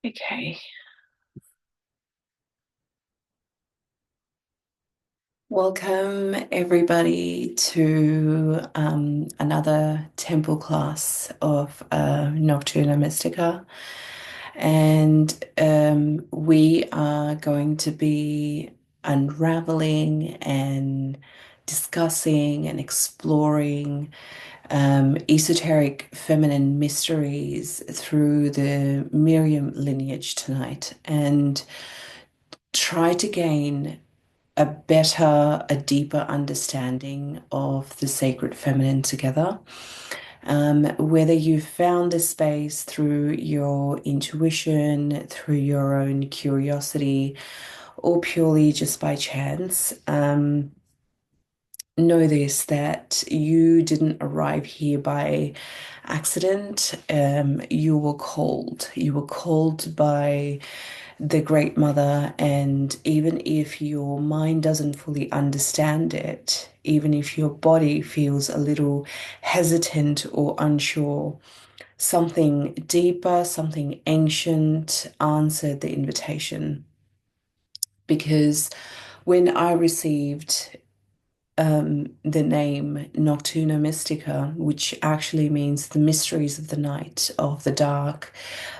Okay. Welcome everybody to another temple class of Nocturna Mystica. And we are going to be unraveling and discussing and exploring esoteric feminine mysteries through the Miriam lineage tonight and try to gain a deeper understanding of the sacred feminine together. Whether you found this space through your intuition, through your own curiosity, or purely just by chance, know this that you didn't arrive here by accident. You were called. You were called by the Great Mother, and even if your mind doesn't fully understand it, even if your body feels a little hesitant or unsure, something deeper, something ancient answered the invitation. Because when I received the name Nocturna Mystica, which actually means the mysteries of the night, of the dark,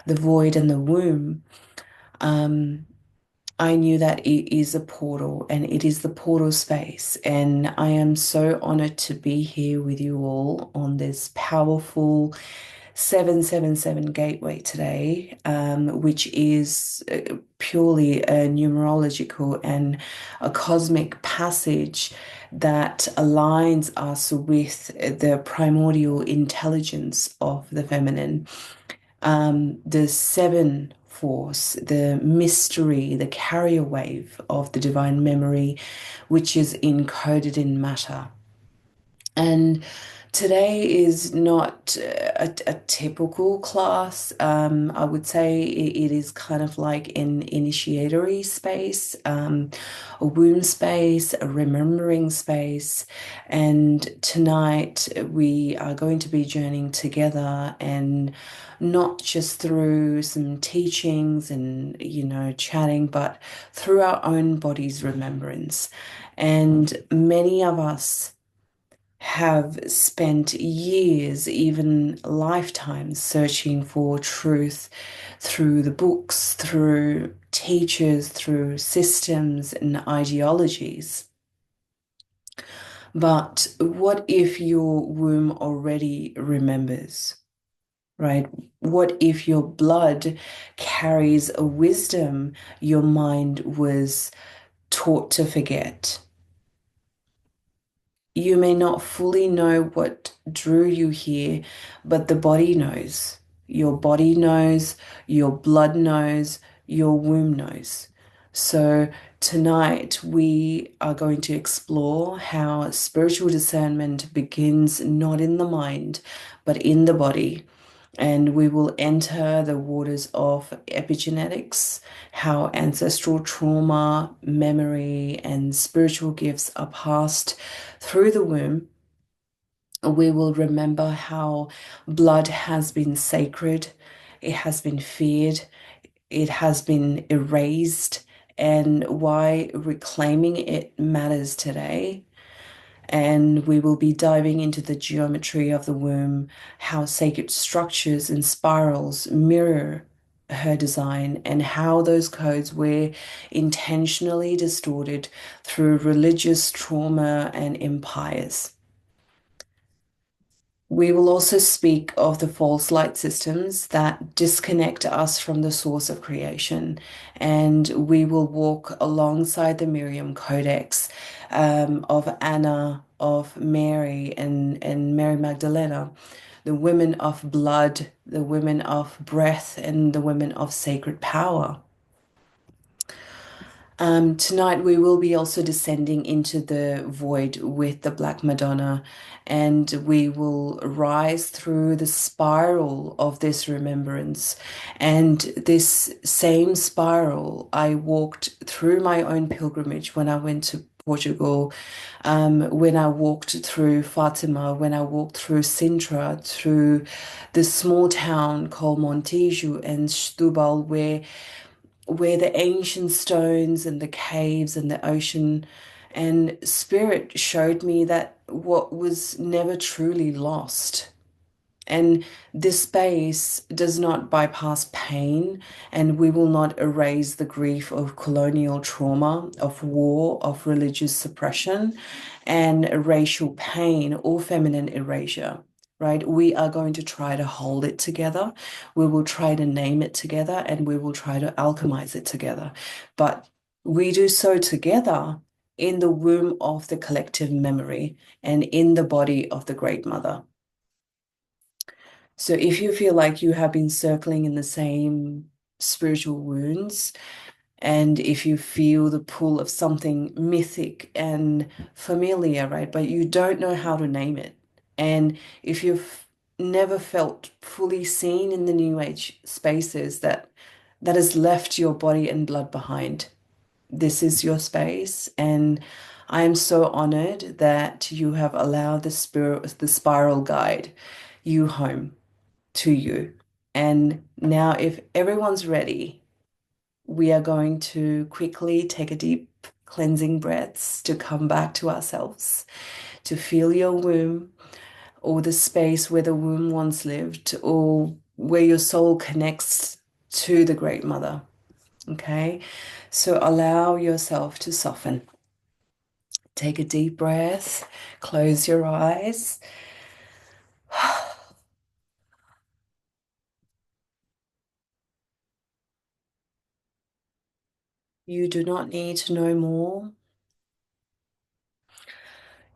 the void, and the womb, um, I knew that it is a portal and it is the portal space. And I am so honored to be here with you all on this powerful 777 gateway today, which is purely a numerological and a cosmic passage that aligns us with the primordial intelligence of the feminine, the seven force, the mystery, the carrier wave of the divine memory, which is encoded in matter. And today is not a typical class. I would say it is kind of like an initiatory space, a womb space, a remembering space. And tonight we are going to be journeying together and not just through some teachings and, chatting, but through our own body's remembrance. And many of us have spent years, even lifetimes, searching for truth through the books, through teachers, through systems and ideologies. But what if your womb already remembers, right? What if your blood carries a wisdom your mind was taught to forget? You may not fully know what drew you here, but the body knows. Your body knows, your blood knows, your womb knows. So tonight we are going to explore how spiritual discernment begins not in the mind, but in the body. And we will enter the waters of epigenetics, how ancestral trauma, memory, and spiritual gifts are passed through the womb. We will remember how blood has been sacred, it has been feared, it has been erased, and why reclaiming it matters today. And we will be diving into the geometry of the womb, how sacred structures and spirals mirror her design, and how those codes were intentionally distorted through religious trauma and empires. We will also speak of the false light systems that disconnect us from the source of creation. And we will walk alongside the Miriam Codex of Anna, of Mary, and Mary Magdalena, the women of blood, the women of breath, and the women of sacred power. Tonight we will be also descending into the void with the Black Madonna, and we will rise through the spiral of this remembrance. And this same spiral I walked through my own pilgrimage when I went to Portugal, when I walked through Fatima, when I walked through Sintra, through this small town called Montijo and Setúbal, where the ancient stones and the caves and the ocean and spirit showed me that what was never truly lost. And this space does not bypass pain, and we will not erase the grief of colonial trauma, of war, of religious suppression, and racial pain or feminine erasure, right? We are going to try to hold it together. We will try to name it together, and we will try to alchemize it together. But we do so together in the womb of the collective memory and in the body of the Great Mother. So if you feel like you have been circling in the same spiritual wounds, and if you feel the pull of something mythic and familiar, right, but you don't know how to name it, and if you've never felt fully seen in the New Age spaces that has left your body and blood behind, this is your space. And I am so honored that you have allowed the spiral guide you home to you. And now, if everyone's ready, we are going to quickly take a deep cleansing breaths to come back to ourselves, to feel your womb or the space where the womb once lived or where your soul connects to the Great Mother. Okay, so allow yourself to soften. Take a deep breath, close your eyes. You do not need to know more.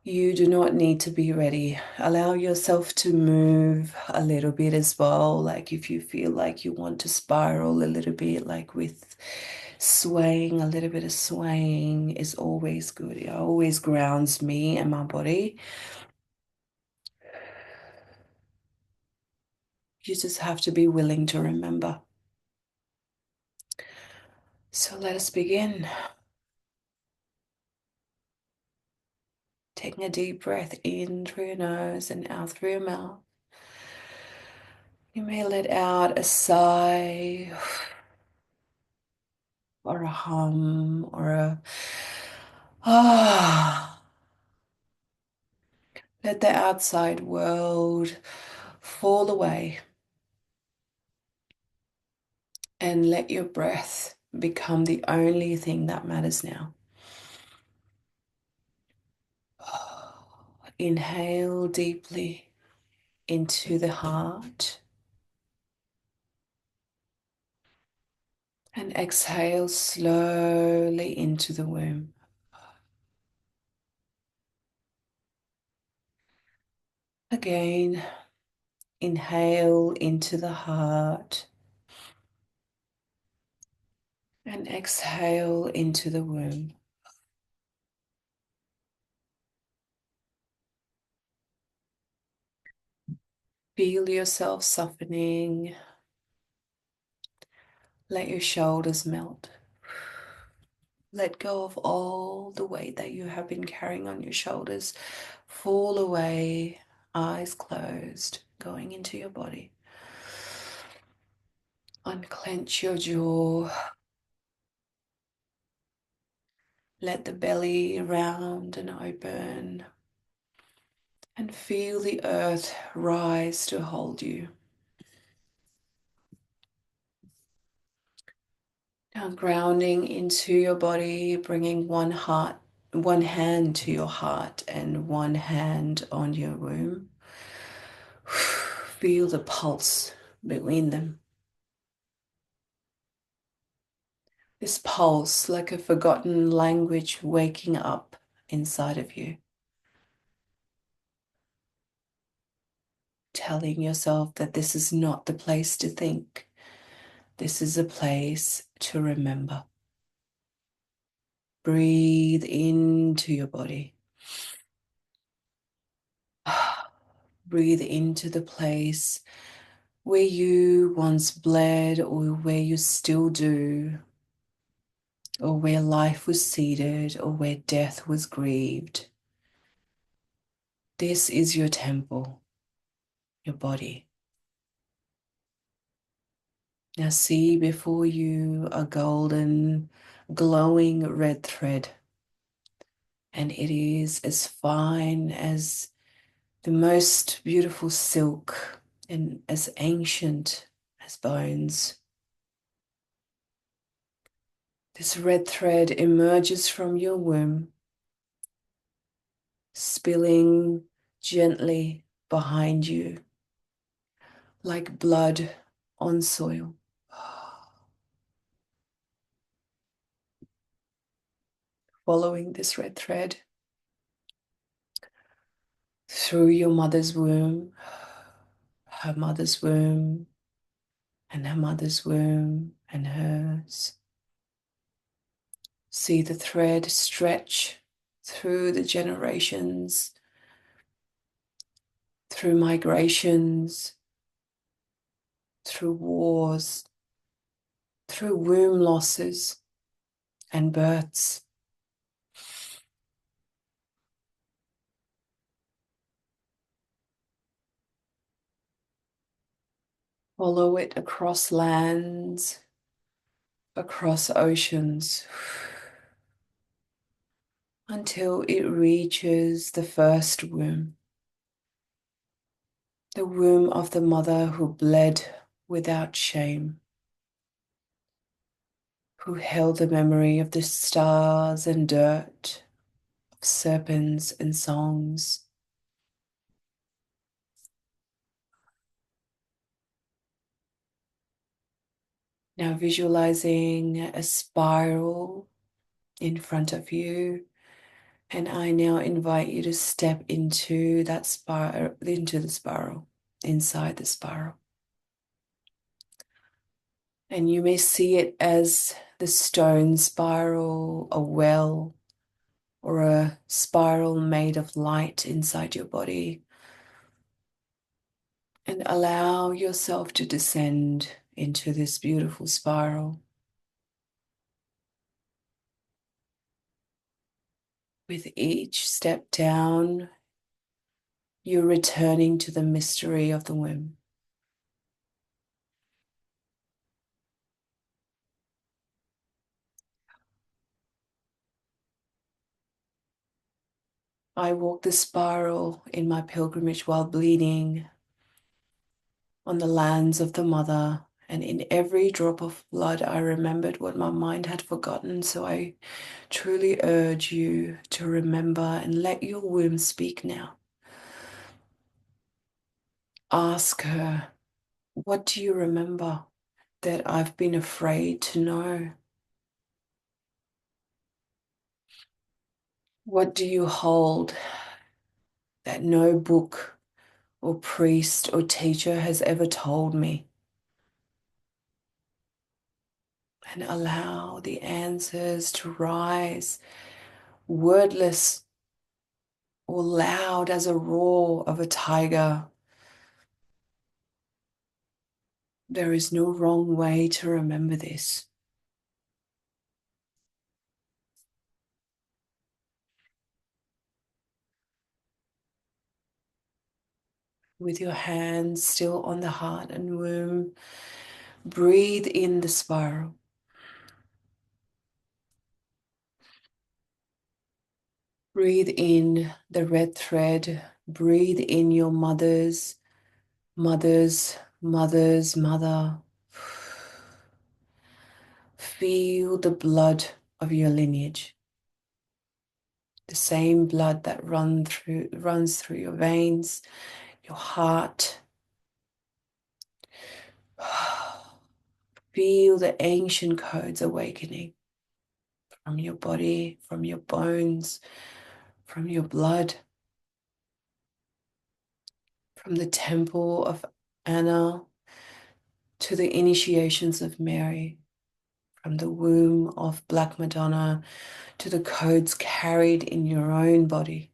You do not need to be ready. Allow yourself to move a little bit as well. Like if you feel like you want to spiral a little bit, like with swaying, a little bit of swaying is always good. It always grounds me and my body. You just have to be willing to remember. So let us begin. Taking a deep breath in through your nose and out through your mouth. You may let out a sigh or a hum or a ah. Let the outside world fall away and let your breath become the only thing that matters now. Inhale deeply into the heart and exhale slowly into the womb. Again, inhale into the heart and exhale into the womb. Feel yourself softening. Let your shoulders melt. Let go of all the weight that you have been carrying on your shoulders. Fall away, eyes closed, going into your body. Unclench your jaw. Let the belly round and open. And feel the earth rise to hold you. Now grounding into your body, bringing one hand to your heart and one hand on your womb. Feel the pulse between them. This pulse, like a forgotten language waking up inside of you. Telling yourself that this is not the place to think. This is a place to remember. Breathe into your body. Breathe into the place where you once bled or where you still do. or where life was seeded, or where death was grieved. This is your temple, your body. Now see before you a golden, glowing red thread, and it is as fine as the most beautiful silk and as ancient as bones. This red thread emerges from your womb, spilling gently behind you like blood on soil. Following this red thread through your mother's womb, her mother's womb, and her mother's womb, and hers. See the thread stretch through the generations, through migrations, through wars, through womb losses and births. Follow it across lands, across oceans, until it reaches the first womb, the womb of the mother who bled without shame, who held the memory of the stars and dirt, of serpents and songs. Now visualizing a spiral in front of you, and I now invite you to step into that spiral, into the spiral, inside the spiral. And you may see it as the stone spiral, a well, or a spiral made of light inside your body. And allow yourself to descend into this beautiful spiral. With each step down, you're returning to the mystery of the womb. I walked the spiral in my pilgrimage while bleeding on the lands of the mother, and in every drop of blood I remembered what my mind had forgotten. So I truly urge you to remember and let your womb speak now. Ask her, what do you remember that I've been afraid to know? What do you hold that no book or priest or teacher has ever told me? And allow the answers to rise, wordless or loud as a roar of a tiger. There is no wrong way to remember this. With your hands still on the heart and womb, breathe in the spiral. Breathe in the red thread. Breathe in your mother's mother. Feel the blood of your lineage. The same blood that runs through your veins, your heart. Feel the ancient codes awakening from your body, from your bones, from your blood, from the temple of Anna to the initiations of Mary, from the womb of Black Madonna to the codes carried in your own body.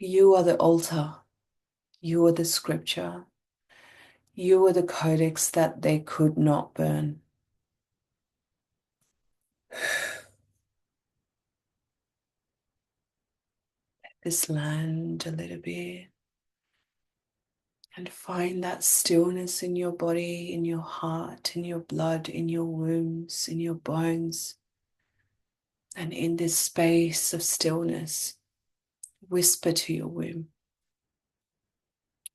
You are the altar. You are the scripture. You are the codex that they could not burn. This land a little bit and find that stillness in your body, in your heart, in your blood, in your wombs, in your bones. And in this space of stillness, whisper to your womb,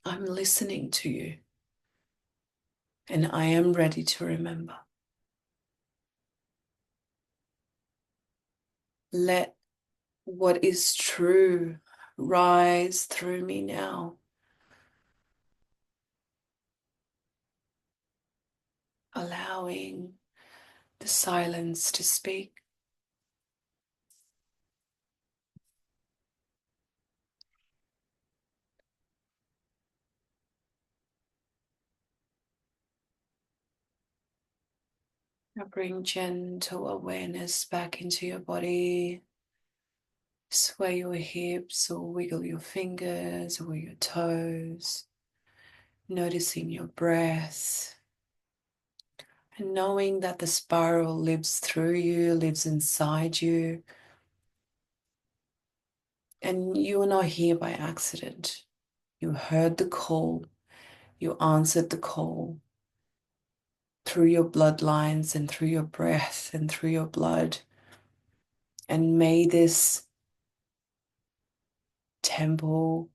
I'm listening to you and I am ready to remember. Let what is true rise through me now, allowing the silence to speak. Now bring gentle awareness back into your body. Sway your hips or wiggle your fingers or your toes, noticing your breath and knowing that the spiral lives through you, lives inside you. And you are not here by accident. You heard the call, you answered the call through your bloodlines and through your breath and through your blood. And may this temple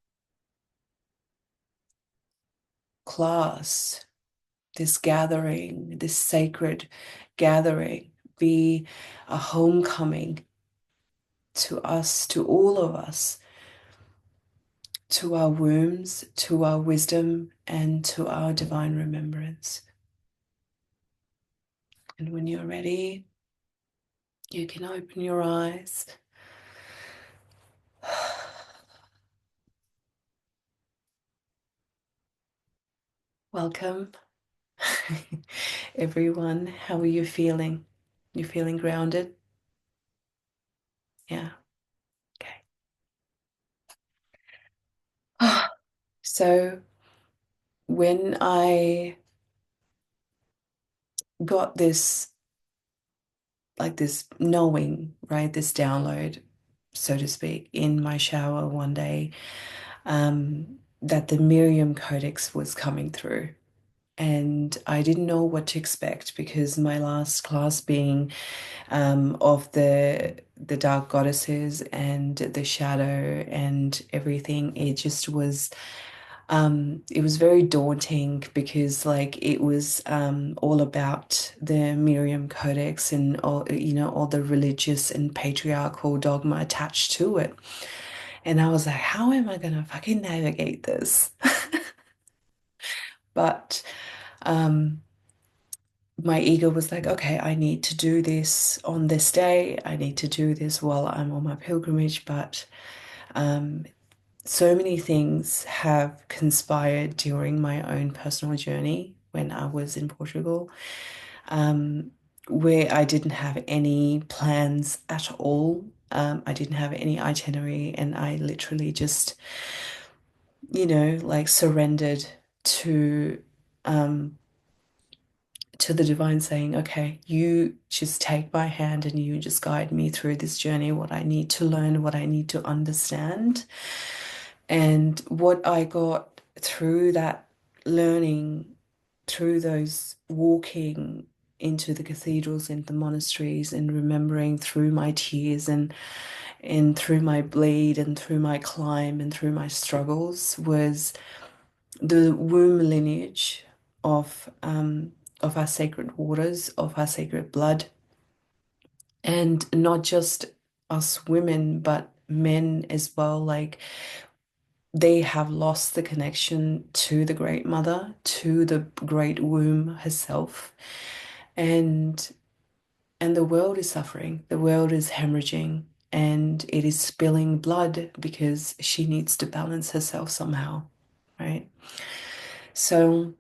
class, this gathering, this sacred gathering, be a homecoming to us, to all of us, to our wombs, to our wisdom, and to our divine remembrance. And when you're ready, you can open your eyes. Welcome, everyone. How are you feeling? You feeling grounded? Yeah. Okay. So when I got this, like this knowing, right, this download, so to speak, in my shower one day, that the Miriam Codex was coming through. And I didn't know what to expect because my last class being of the dark goddesses and the shadow and everything, it was very daunting because like it was all about the Miriam Codex and all, you know, all the religious and patriarchal dogma attached to it. And I was like, how am I gonna fucking navigate this? But um my ego was like, okay, I need to do this on this day. I need to do this while I'm on my pilgrimage. But um, so many things have conspired during my own personal journey when I was in Portugal, um, where I didn't have any plans at all. I didn't have any itinerary, and I literally just, like surrendered to um, to the divine saying, okay, you just take my hand and you just guide me through this journey, what I need to learn, what I need to understand. And what I got through that learning, through those walking into the cathedrals and the monasteries and remembering through my tears and through my bleed and through my climb and through my struggles was the womb lineage of our sacred waters, of our sacred blood, and not just us women, but men as well. Like they have lost the connection to the Great Mother, to the Great Womb herself, and the world is suffering. The world is hemorrhaging. And it is spilling blood because she needs to balance herself somehow, right? So,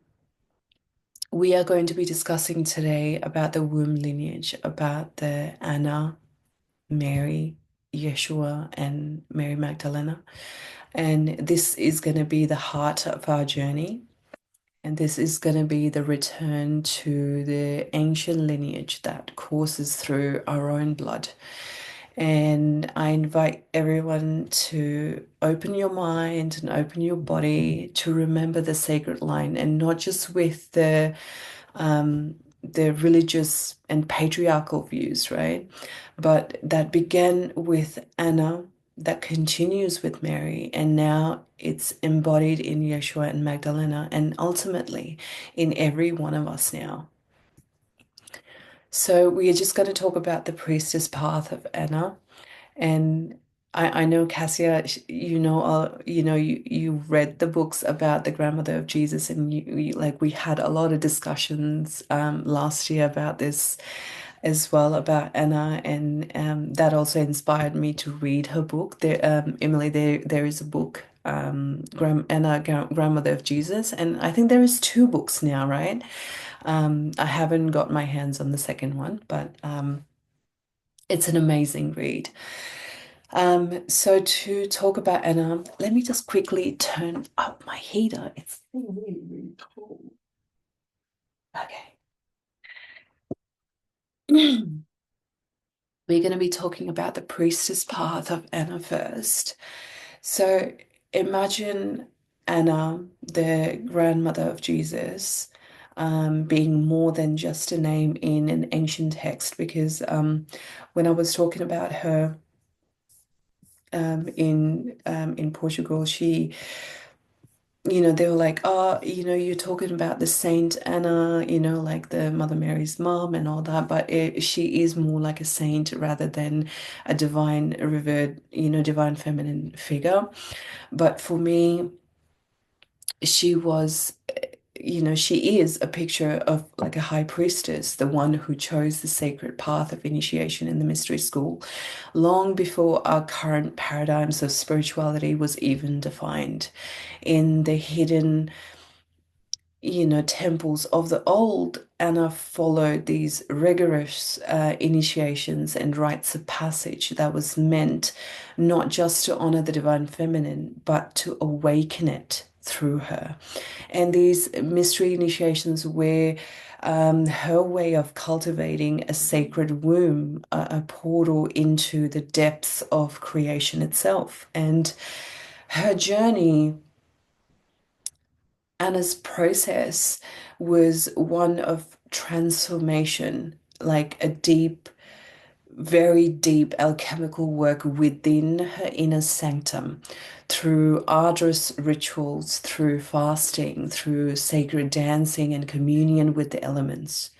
we are going to be discussing today about the womb lineage, about the Anna, Mary, Yeshua, and Mary Magdalena. And this is going to be the heart of our journey. And this is going to be the return to the ancient lineage that courses through our own blood. And I invite everyone to open your mind and open your body to remember the sacred line, and not just with the religious and patriarchal views, right? But that began with Anna, that continues with Mary, and now it's embodied in Yeshua and Magdalena, and ultimately in every one of us now. So we are just going to talk about the priestess path of Anna. And I know Cassia, you read the books about the grandmother of Jesus, and like we had a lot of discussions last year about this as well, about Anna, and that also inspired me to read her book. Emily, there is a book, Grandmother of Jesus, and I think there is two books now, right? I haven't got my hands on the second one, but it's an amazing read. So to talk about Anna, let me just quickly turn up my heater. It's really, really cold. Okay. We're going to be talking about the priestess path of Anna first. So imagine Anna, the grandmother of Jesus, being more than just a name in an ancient text, because when I was talking about her in Portugal, they were like, oh, you're talking about the Saint Anna, like the Mother Mary's mom and all that, but she is more like a saint rather than a divine, revered, divine feminine figure. But for me, she was, she is a picture of like a high priestess, the one who chose the sacred path of initiation in the mystery school, long before our current paradigms of spirituality was even defined. In the hidden, temples of the old, Anna followed these rigorous initiations and rites of passage that was meant not just to honor the divine feminine, but to awaken it through her. And these mystery initiations were her way of cultivating a sacred womb, a portal into the depths of creation itself. And her journey, Anna's process, was one of transformation, like a deep, very deep alchemical work within her inner sanctum, through arduous rituals, through fasting, through sacred dancing and communion with the elements.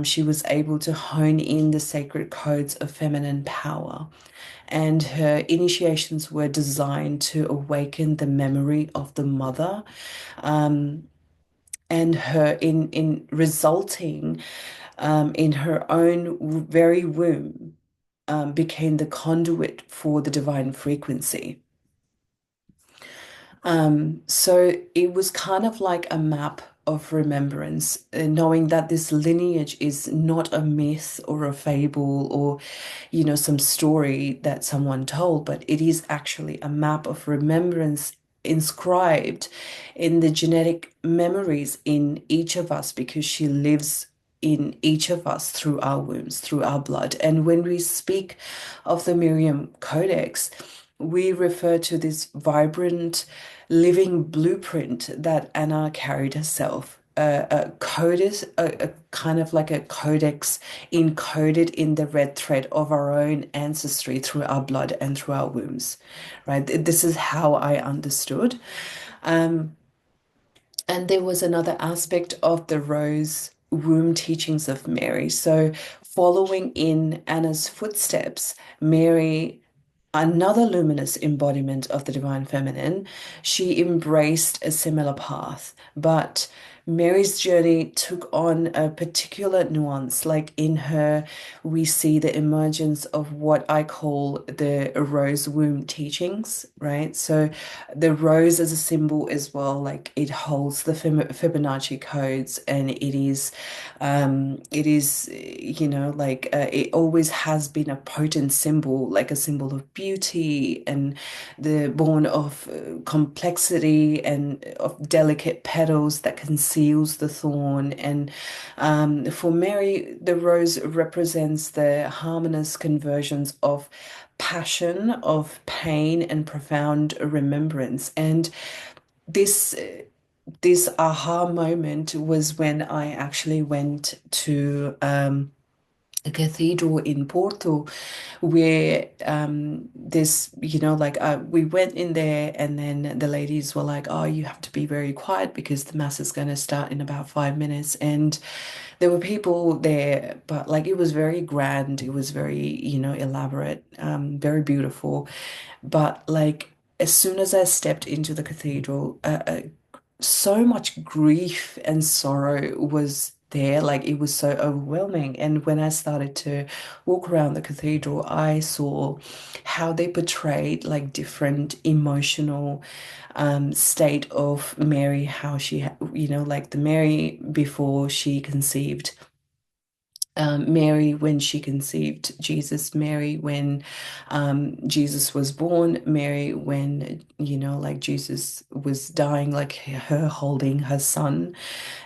She was able to hone in the sacred codes of feminine power. And her initiations were designed to awaken the memory of the mother, and her in resulting in her own very womb became the conduit for the divine frequency. So it was kind of like a map of remembrance, knowing that this lineage is not a myth or a fable or, some story that someone told, but it is actually a map of remembrance inscribed in the genetic memories in each of us, because she lives in each of us through our wombs, through our blood. And when we speak of the Miriam Codex, we refer to this vibrant, living blueprint that Anna carried herself. A codex, a kind of like a codex encoded in the red thread of our own ancestry through our blood and through our wombs, right? This is how I understood. Um, and there was another aspect of the rose womb teachings of Mary. So, following in Anna's footsteps, Mary, another luminous embodiment of the divine feminine, she embraced a similar path, but Mary's journey took on a particular nuance. Like in her, we see the emergence of what I call the rose womb teachings, right? So the rose as a symbol as well, like it holds the Fibonacci codes, and it always has been a potent symbol, like a symbol of beauty and the born of complexity and of delicate petals that conceals the thorn. And for Mary, the rose represents the harmonious conversions of passion, of pain, and profound remembrance. And this this aha moment was when I actually went to a cathedral in Porto where we went in there, and then the ladies were like, oh, you have to be very quiet because the mass is going to start in about 5 minutes. And there were people there, but like it was very grand, it was very, elaborate, very beautiful. But like as soon as I stepped into the cathedral, so much grief and sorrow was there. Like it was so overwhelming. And when I started to walk around the cathedral, I saw how they portrayed like different emotional state of Mary, how she, like the Mary before she conceived. Mary when she conceived Jesus, Mary when Jesus was born, Mary when, like Jesus was dying, like her holding her son,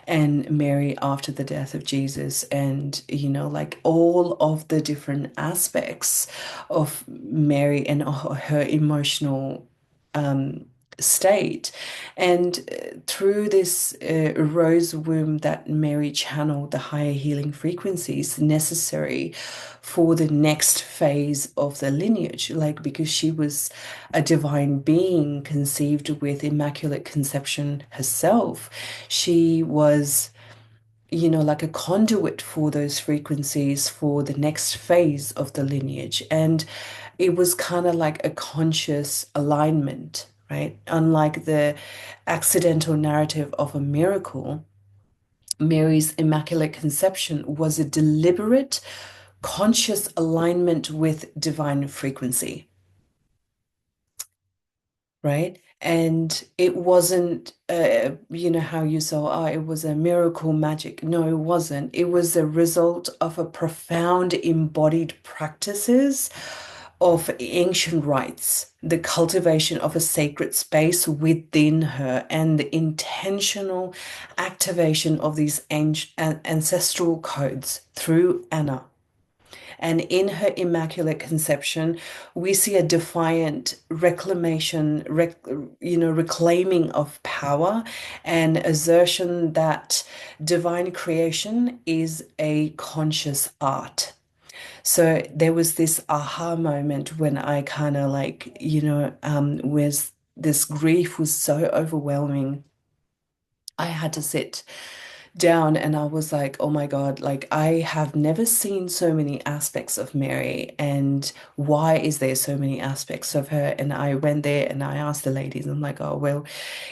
and Mary after the death of Jesus, and, like all of the different aspects of Mary and her emotional state. And through this rose womb that Mary channeled the higher healing frequencies necessary for the next phase of the lineage, like because she was a divine being conceived with immaculate conception herself. She was, like a conduit for those frequencies for the next phase of the lineage. And it was kind of like a conscious alignment, right? Unlike the accidental narrative of a miracle, Mary's Immaculate Conception was a deliberate, conscious alignment with divine frequency, right? And it wasn't, how you saw, oh, it was a miracle magic. No, it wasn't. It was a result of a profound embodied practices of ancient rites, the cultivation of a sacred space within her, and the intentional activation of these ancestral codes through Anna. And in her Immaculate Conception, we see a defiant reclaiming of power and assertion that divine creation is a conscious art. So there was this aha moment when I kind of like, was this grief was so overwhelming. I had to sit down and I was like, oh my God, like I have never seen so many aspects of Mary, and why is there so many aspects of her? And I went there and I asked the ladies, I'm like, oh, well,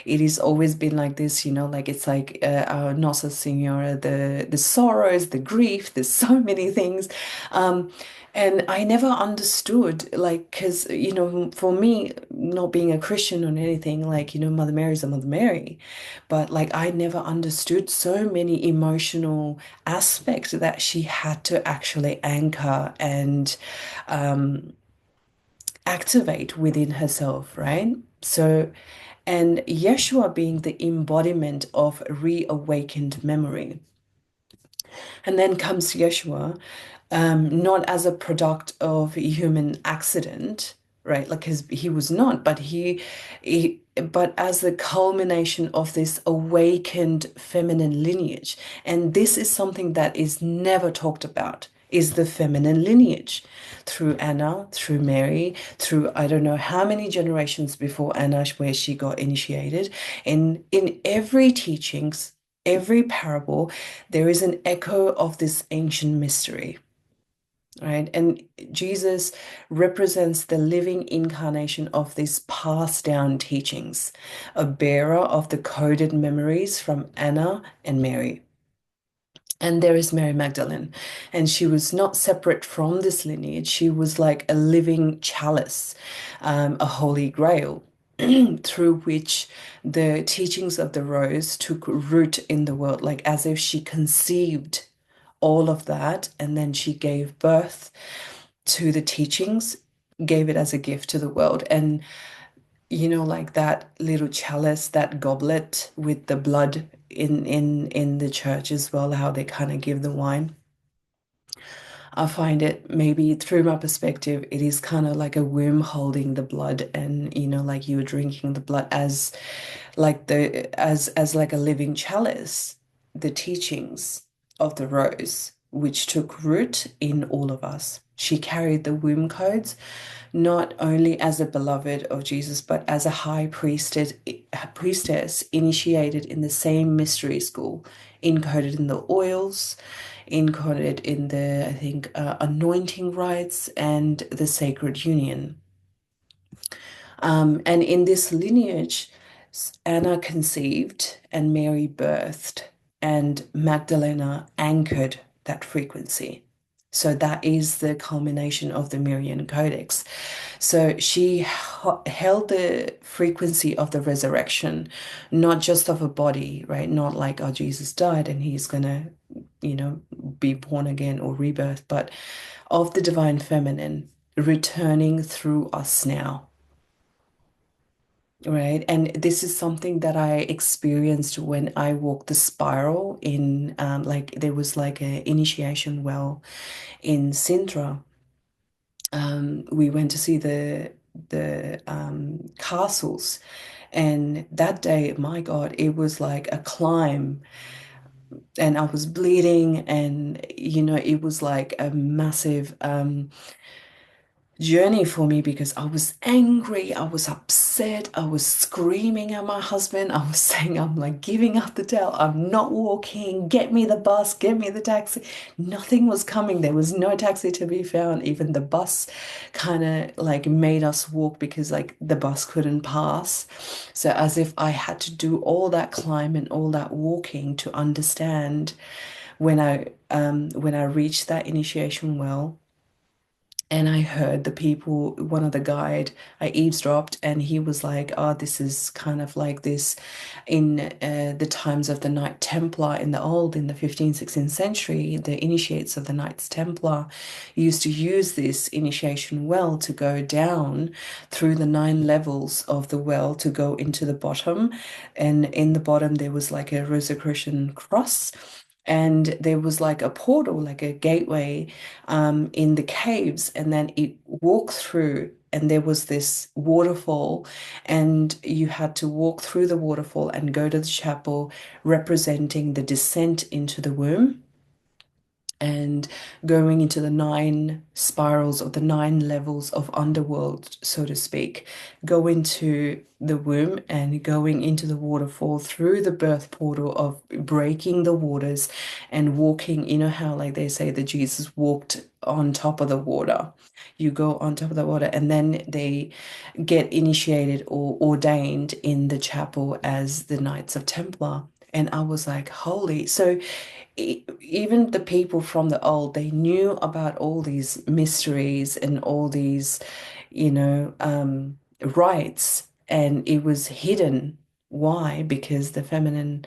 it has always been like this, like it's like our Nossa Senhora, the sorrows, the grief, there's so many things. Um, and I never understood, like, because, for me, not being a Christian or anything, like, Mother Mary's a Mother Mary. But like I never understood so many emotional aspects that she had to actually anchor and um, activate within herself, right? So, and Yeshua being the embodiment of reawakened memory. And then comes Yeshua, not as a product of human accident, right? Like he was not, but but as the culmination of this awakened feminine lineage. And this is something that is never talked about, is the feminine lineage through Anna, through Mary, through I don't know how many generations before Anna where she got initiated. And in every teachings, every parable, there is an echo of this ancient mystery. right? And Jesus represents the living incarnation of these passed down teachings, a bearer of the coded memories from Anna and Mary. And there is Mary Magdalene, and she was not separate from this lineage. She was like a living chalice, a holy grail, through which the teachings of the rose took root in the world, like as if she conceived all of that, and then she gave birth to the teachings, gave it as a gift to the world. And like that little chalice, that goblet with the blood in the church as well, how they kind of give the wine. I find it, maybe through my perspective, it is kind of like a womb holding the blood, and like you're drinking the blood as like as like a living chalice, the teachings of the rose, which took root in all of us. She carried the womb codes not only as a beloved of Jesus, but as a priestess initiated in the same mystery school, encoded in the oils, encoded in the, I think, anointing rites and the sacred union. And in this lineage, Anna conceived and Mary birthed, and Magdalena anchored that frequency. So that is the culmination of the Miriam Codex. So she held the frequency of the resurrection, not just of a body, right? Not like, oh, Jesus died and he's gonna, you know, be born again or rebirth, but of the divine feminine returning through us now. Right. And this is something that I experienced when I walked the spiral in, like, there was like a initiation well in Sintra. We went to see the castles, and that day, my God, it was like a climb, and I was bleeding, and it was like a massive journey for me because I was angry, I was upset, I was screaming at my husband. I was saying, I'm like giving up the towel, I'm not walking, get me the bus, get me the taxi. Nothing was coming. There was no taxi to be found. Even the bus kind of like made us walk because like the bus couldn't pass. So as if I had to do all that climb and all that walking to understand when I reached that initiation well. And I heard the people, one of the guide, I eavesdropped, and he was like, "Oh, this is kind of like this in the times of the Knight Templar in the 15th, 16th century. The initiates of the Knights Templar used to use this initiation well to go down through the 9 levels of the well to go into the bottom. And in the bottom, there was like a Rosicrucian cross." And there was like a portal, like a gateway in the caves, and then it walked through, and there was this waterfall, and you had to walk through the waterfall and go to the chapel representing the descent into the womb and going into the 9 spirals of the 9 levels of underworld, so to speak. Go into the womb and going into the waterfall through the birth portal of breaking the waters and walking. You know how, like they say, that Jesus walked on top of the water. You go on top of the water, and then they get initiated or ordained in the chapel as the Knights of Templar. And I was like, holy. So even the people from the old, they knew about all these mysteries and all these, rites, and it was hidden. Why? Because the feminine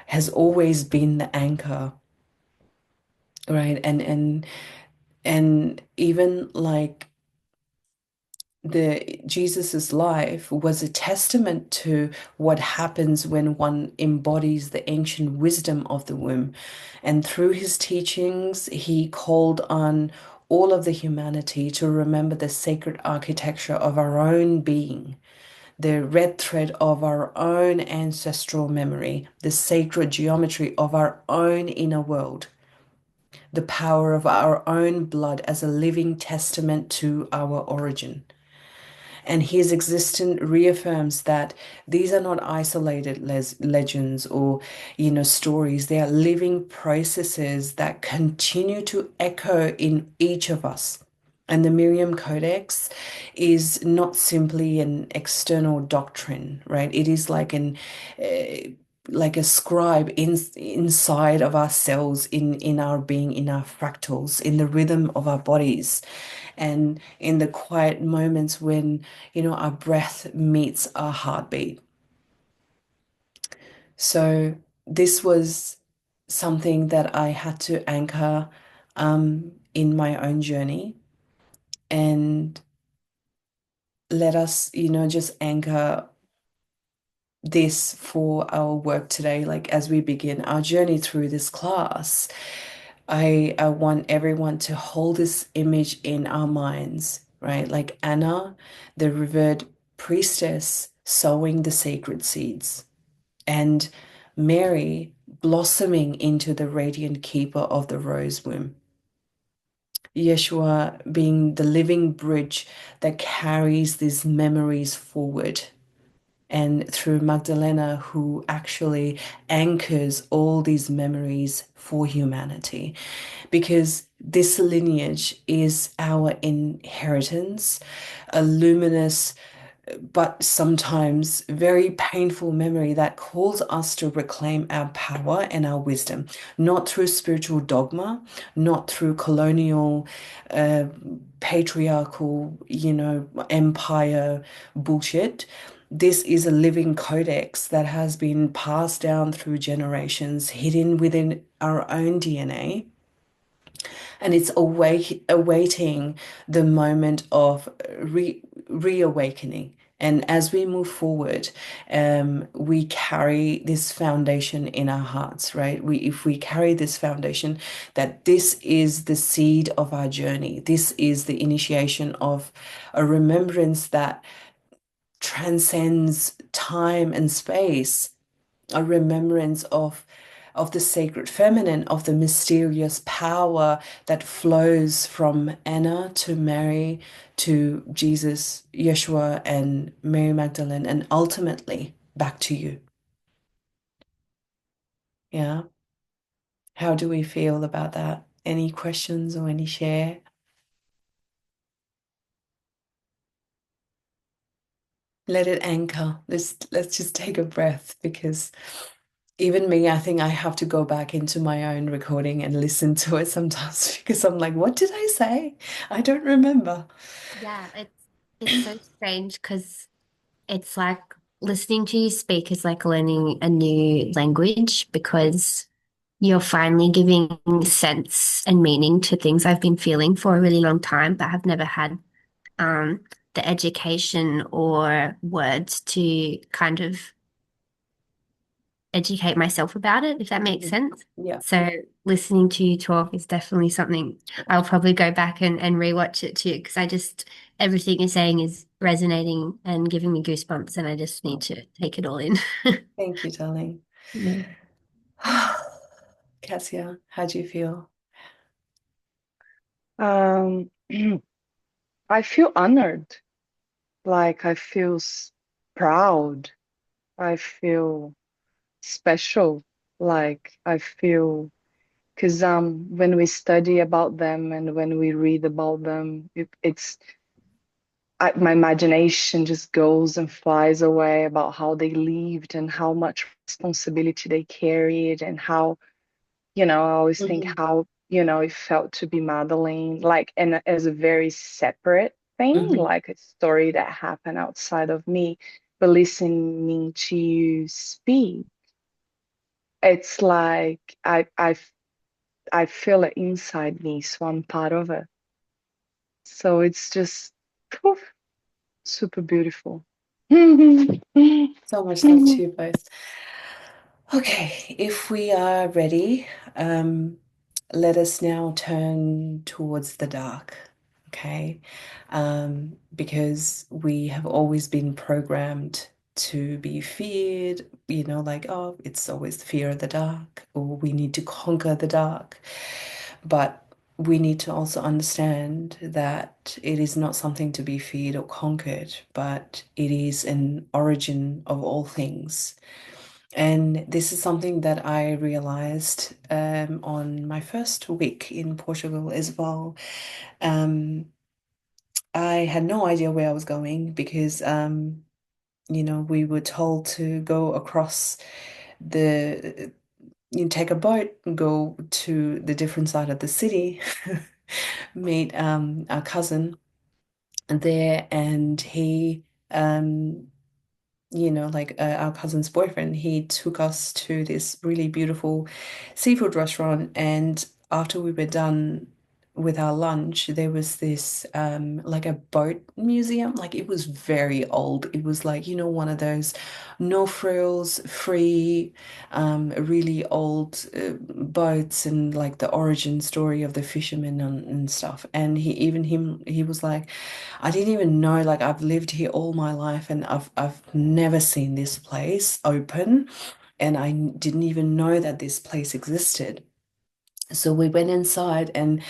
has always been the anchor, right? And even like the Jesus's life was a testament to what happens when one embodies the ancient wisdom of the womb. And through his teachings, he called on all of the humanity to remember the sacred architecture of our own being, the red thread of our own ancestral memory, the sacred geometry of our own inner world, the power of our own blood as a living testament to our origin. And his existence reaffirms that these are not isolated legends or, stories. They are living processes that continue to echo in each of us. And the Miriam Codex is not simply an external doctrine, right? It is uh, like a scribe inside of ourselves, in our being, in our fractals, in the rhythm of our bodies, and in the quiet moments when, our breath meets our heartbeat. So this was something that I had to anchor in my own journey, and let us, just anchor this for our work today. Like as we begin our journey through this class, I want everyone to hold this image in our minds, right? Like Anna, the revered priestess, sowing the sacred seeds, and Mary blossoming into the radiant keeper of the rose womb. Yeshua being the living bridge that carries these memories forward, and through Magdalena, who actually anchors all these memories for humanity. Because this lineage is our inheritance, a luminous but sometimes very painful memory that calls us to reclaim our power and our wisdom, not through spiritual dogma, not through colonial, uh, patriarchal, empire bullshit. This is a living codex that has been passed down through generations, hidden within our own DNA, and it's awaiting the moment of reawakening. And as we move forward, we carry this foundation in our hearts, right? If we carry this foundation, that this is the seed of our journey, this is the initiation of a remembrance that transcends time and space, a remembrance of the sacred feminine, of the mysterious power that flows from Anna to Mary to Jesus, Yeshua, and Mary Magdalene, and ultimately back to you. Yeah. How do we feel about that? Any questions or any share? Let it anchor. Let's just take a breath, because even me, I think I have to go back into my own recording and listen to it sometimes because I'm like, what did I say? I don't remember. Yeah, it's so strange because it's like listening to you speak is like learning a new language because you're finally giving sense and meaning to things I've been feeling for a really long time, but have never had um, the education or words to kind of educate myself about it, if that makes Mhm. sense. Yeah, So listening to you talk is definitely something I'll probably go back and rewatch it too, because I just everything you're saying is resonating and giving me goosebumps, and I just need to take it all in. thank you, darling. Yeah. Cassia, how do you feel? Um, I feel honored, like I feel proud, I feel special, like I feel because when we study about them and when we read about them, my imagination just goes and flies away about how they lived and how much responsibility they carried and how, I always think Hmm. how, it felt to be Madeline, like, and as a very separate thing, Hmm. like a story that happened outside of me. But listening to you speak, it's like I feel it inside me, so I'm part of it. So it's just poof, super beautiful. So much love to you both. Okay, if we are ready, um, let us now turn towards the dark. Okay, because we have always been programmed to be feared, like, oh, it's always the fear of the dark, or we need to conquer the dark. But we need to also understand that it is not something to be feared or conquered, but it is an origin of all things. And this is something that I realized on my first week in Portugal as well. Um, I had no idea where I was going because, we were told to go across you take a boat and go to the different side of the city, meet our cousin there, and he our cousin's boyfriend, he took us to this really beautiful seafood restaurant. And after we were done with our lunch, there was this like a boat museum. Like it was very old. It was like, one of those no frills, free, really old boats, and like the origin story of the fishermen and stuff. And he was like, I didn't even know, like I've lived here all my life and I've never seen this place open, and I didn't even know that this place existed. So we went inside and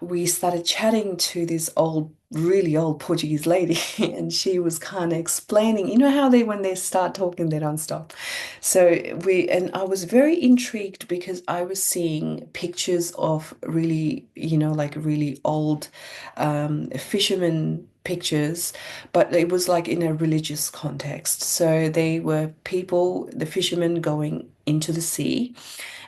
we started chatting to this really old Portuguese lady, and she was kind of explaining, how when they start talking, they don't stop. And I was very intrigued because I was seeing pictures of really, like really old fishermen pictures, but it was like in a religious context. So they were people, the fishermen going into the sea,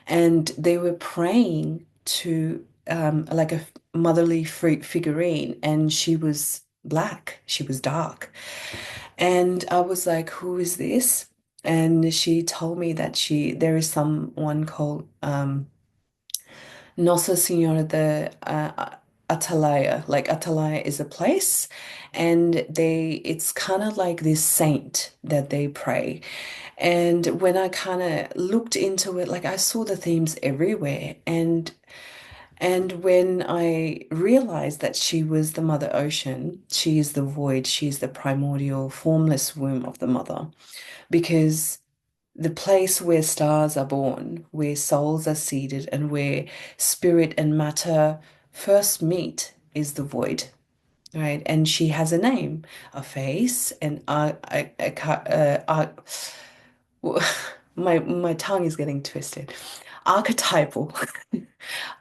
and they were praying to like a motherly figurine, and she was black, she was dark. And I was like, who is this? And she told me that there is someone called Nossa Senhora de Atalaya. Like Atalaya is a place, and it's kind of like this saint that they pray. And when I kind of looked into it, like I saw the themes everywhere. And when I realized that she was the Mother Ocean, she is the void, she is the primordial, formless womb of the Mother, because the place where stars are born, where souls are seeded, and where spirit and matter first meet is the void, right? And she has a name, a face, and my tongue is getting twisted. Archetypal,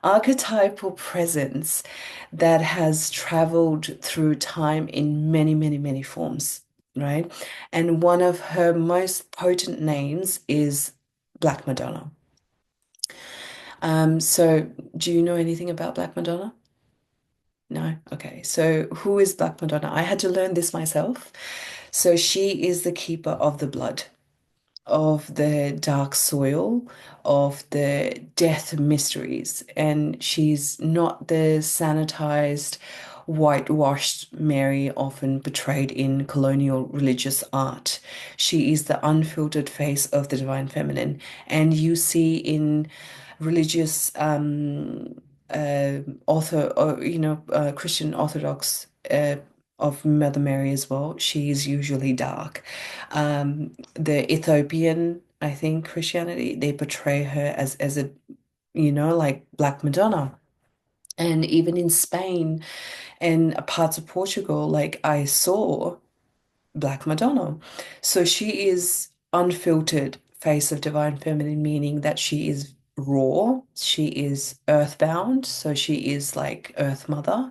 archetypal presence that has traveled through time in many, many, many forms, right? And one of her most potent names is Black Madonna. So do you know anything about Black Madonna? No? Okay. So who is Black Madonna? I had to learn this myself. So she is the keeper of the blood, of the dark soil, of the death mysteries. And she's not the sanitized, whitewashed Mary often portrayed in colonial religious art. She is the unfiltered face of the divine feminine. And you see in religious Christian Orthodox of Mother Mary as well, she is usually dark. The Ethiopian, I think, Christianity, they portray her as a, like Black Madonna. And even in Spain and parts of Portugal, like I saw Black Madonna. So she is unfiltered face of divine feminine, meaning that she is raw, she is earthbound, so she is like Earth Mother,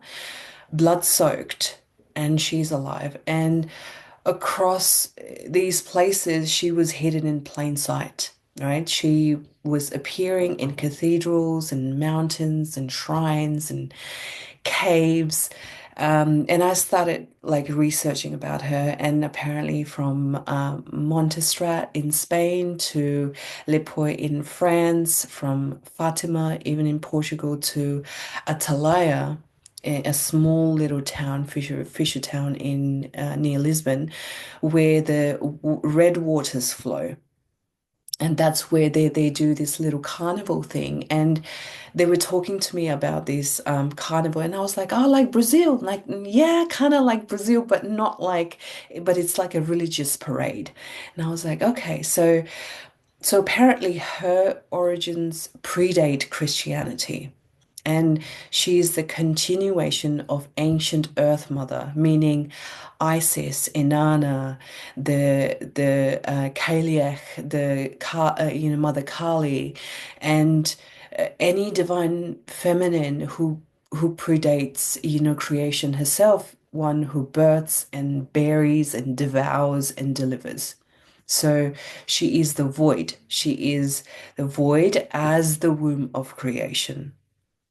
blood soaked, and she's alive. And across these places, she was hidden in plain sight, right? She was appearing in cathedrals and mountains and shrines and caves. And I started like researching about her, and apparently from Montserrat in Spain to Lipoi in France, from Fatima, even in Portugal, to Atalaya, a small little town, fisher town in near Lisbon, where the red waters flow. And that's where they do this little carnival thing. And they were talking to me about this carnival, and I was like, oh, like Brazil, like yeah, kind of like Brazil, but not like, but it's like a religious parade. And I was like, okay, so apparently her origins predate Christianity. And she is the continuation of ancient Earth Mother, meaning Isis, Inanna, the Kaliach, Mother Kali, and any divine feminine who predates, creation herself, one who births and buries and devours and delivers. So she is the void. She is the void as the womb of creation.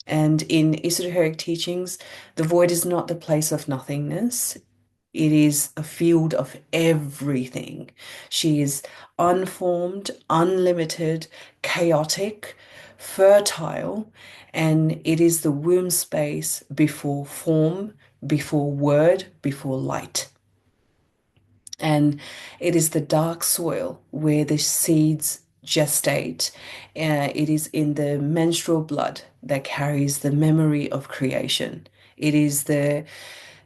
And in esoteric teachings, the void is not the place of nothingness. It is a field of everything. She is unformed, unlimited, chaotic, fertile, and it is the womb space before form, before word, before light. And it is the dark soil where the seeds gestate. It is in the menstrual blood that carries the memory of creation. It is the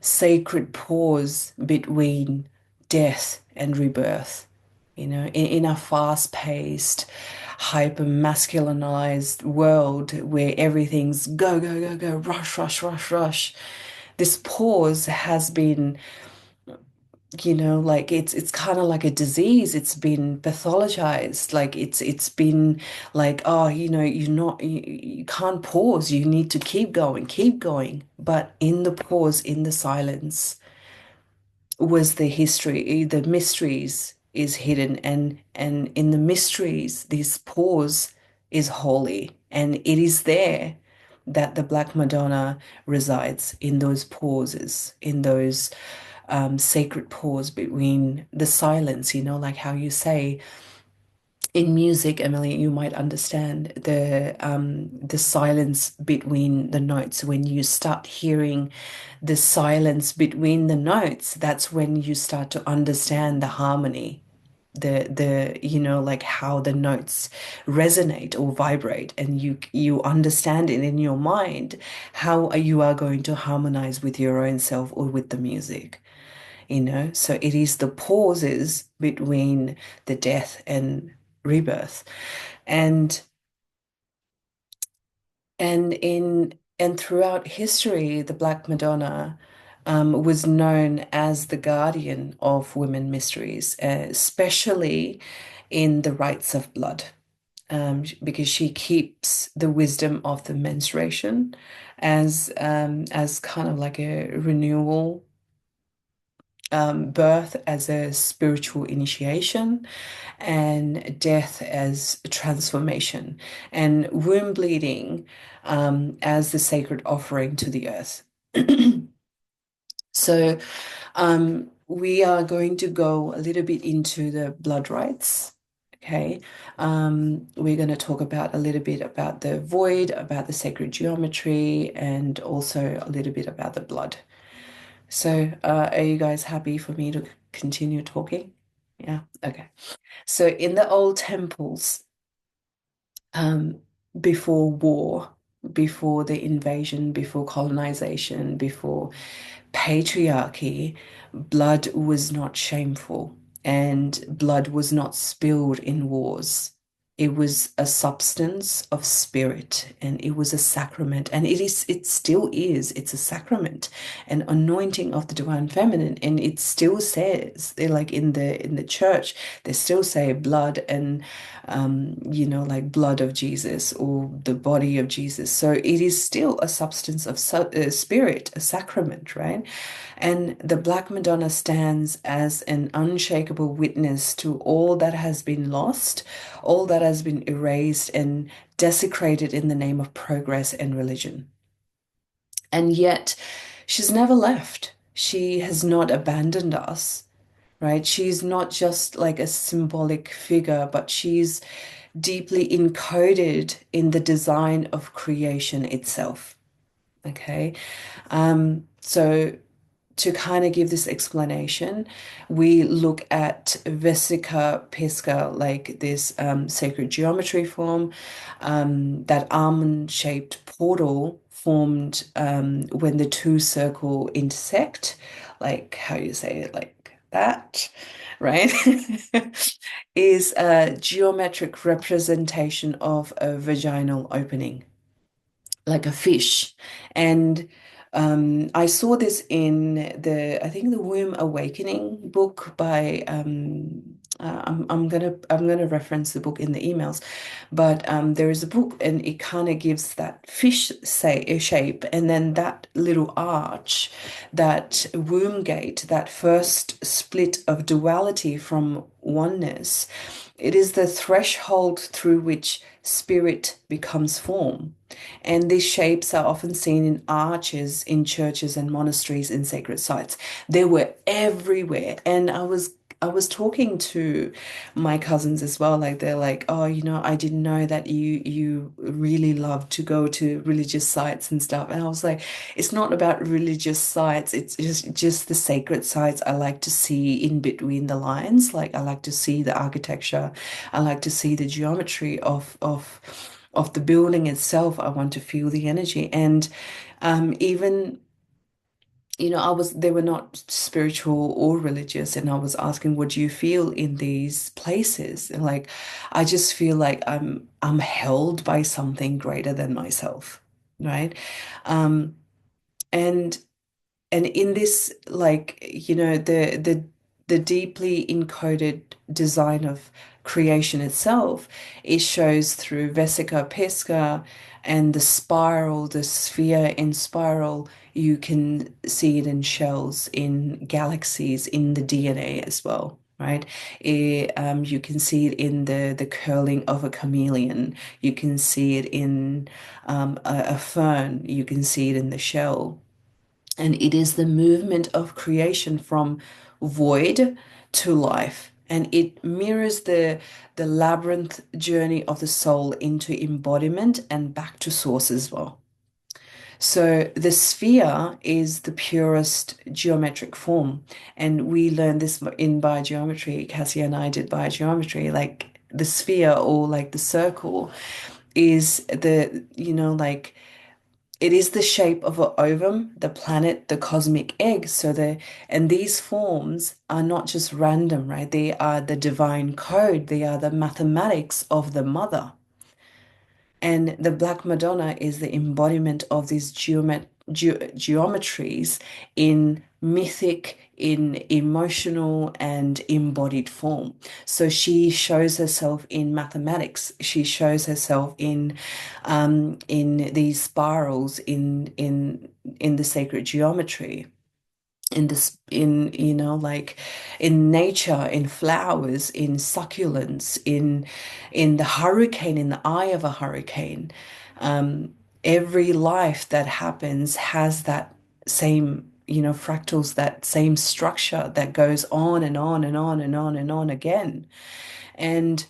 sacred pause between death and rebirth. In a fast-paced, hyper-masculinized world where everything's go, go, go, go, rush, rush, rush, rush. This pause has been, like it's kind of like a disease. It's been pathologized. Like it's been like, oh, you can't pause. You need to keep going, keep going. But in the pause, in the silence, was the history, the mysteries is hidden, and in the mysteries, this pause is holy, and it is there that the Black Madonna resides, in those pauses, in those sacred pause between the silence, like how you say in music, Emily, you might understand the silence between the notes. When you start hearing the silence between the notes, that's when you start to understand the harmony, like how the notes resonate or vibrate, and you understand it in your mind how you are going to harmonize with your own self or with the music. So it is the pauses between the death and rebirth. And and throughout history, the Black Madonna was known as the guardian of women mysteries, especially in the rites of blood, because she keeps the wisdom of the menstruation as kind of like a renewal, birth as a spiritual initiation, and death as transformation, and womb bleeding as the sacred offering to the earth. So we are going to go a little bit into the blood rites. Okay, we're going to talk about a little bit about the void, about the sacred geometry, and also a little bit about the blood. So, are you guys happy for me to continue talking? Yeah, okay. So, in the old temples, um, before war, before the invasion, before colonization, before patriarchy, blood was not shameful, and blood was not spilled in wars. It was a substance of spirit, and it was a sacrament, and it still is, it's a sacrament, an anointing of the divine feminine. And it still says, like in the church, they still say blood, and like blood of Jesus or the body of Jesus. So it is still a substance of spirit, a sacrament, right? And the Black Madonna stands as an unshakable witness to all that has been lost, all that has been erased and desecrated in the name of progress and religion. And yet, she's never left. She has not abandoned us, right? She's not just like a symbolic figure, but she's deeply encoded in the design of creation itself. Okay. So to kind of give this explanation, we look at Vesica Pisca, like this sacred geometry form, that almond-shaped portal formed when the two circle intersect, like how you say it, like that, right? Is a geometric representation of a vaginal opening. like a fish. And I saw this in I think the Womb Awakening book by I'm gonna reference the book in the emails, but there is a book and it kind of gives that fish say a shape, and then that little arch, that womb gate, that first split of duality from oneness. It is the threshold through which spirit becomes form. And these shapes are often seen in arches in churches and monasteries in sacred sites. They were everywhere. And I was talking to my cousins as well. Like they're like, oh, I didn't know that you really love to go to religious sites and stuff. And I was like, it's not about religious sites. It's just the sacred sites I like to see in between the lines. Like I like to see the architecture. I like to see the geometry of the building itself. I want to feel the energy. And even, they were not spiritual or religious. And I was asking, what do you feel in these places? And like, I just feel like I'm held by something greater than myself, right? Um, and and in this, like, the deeply encoded design of creation itself, it shows through vesica pisca and the spiral, the sphere in spiral. You can see it in shells, in galaxies, in the DNA as well. Right? You can see it in the curling of a chameleon. You can see it in a fern. You can see it in the shell. And it is the movement of creation from void to life. And it mirrors the labyrinth journey of the soul into embodiment and back to source as well. So the sphere is the purest geometric form. And we learned this in biogeometry. Cassia and I did biogeometry. Like the sphere, or like the circle, is like it is the shape of an ovum, the planet, the cosmic egg. And these forms are not just random, right? They are the divine code. They are the mathematics of the mother. And the Black Madonna is the embodiment of these geometries in mythic, in emotional, and embodied form. So she shows herself in mathematics. She shows herself in these spirals in the sacred geometry, like in nature, in flowers, in succulents, in the hurricane, in the eye of a hurricane. um every life that happens has that same, fractals, that same structure that goes on and on and on and on and on again. And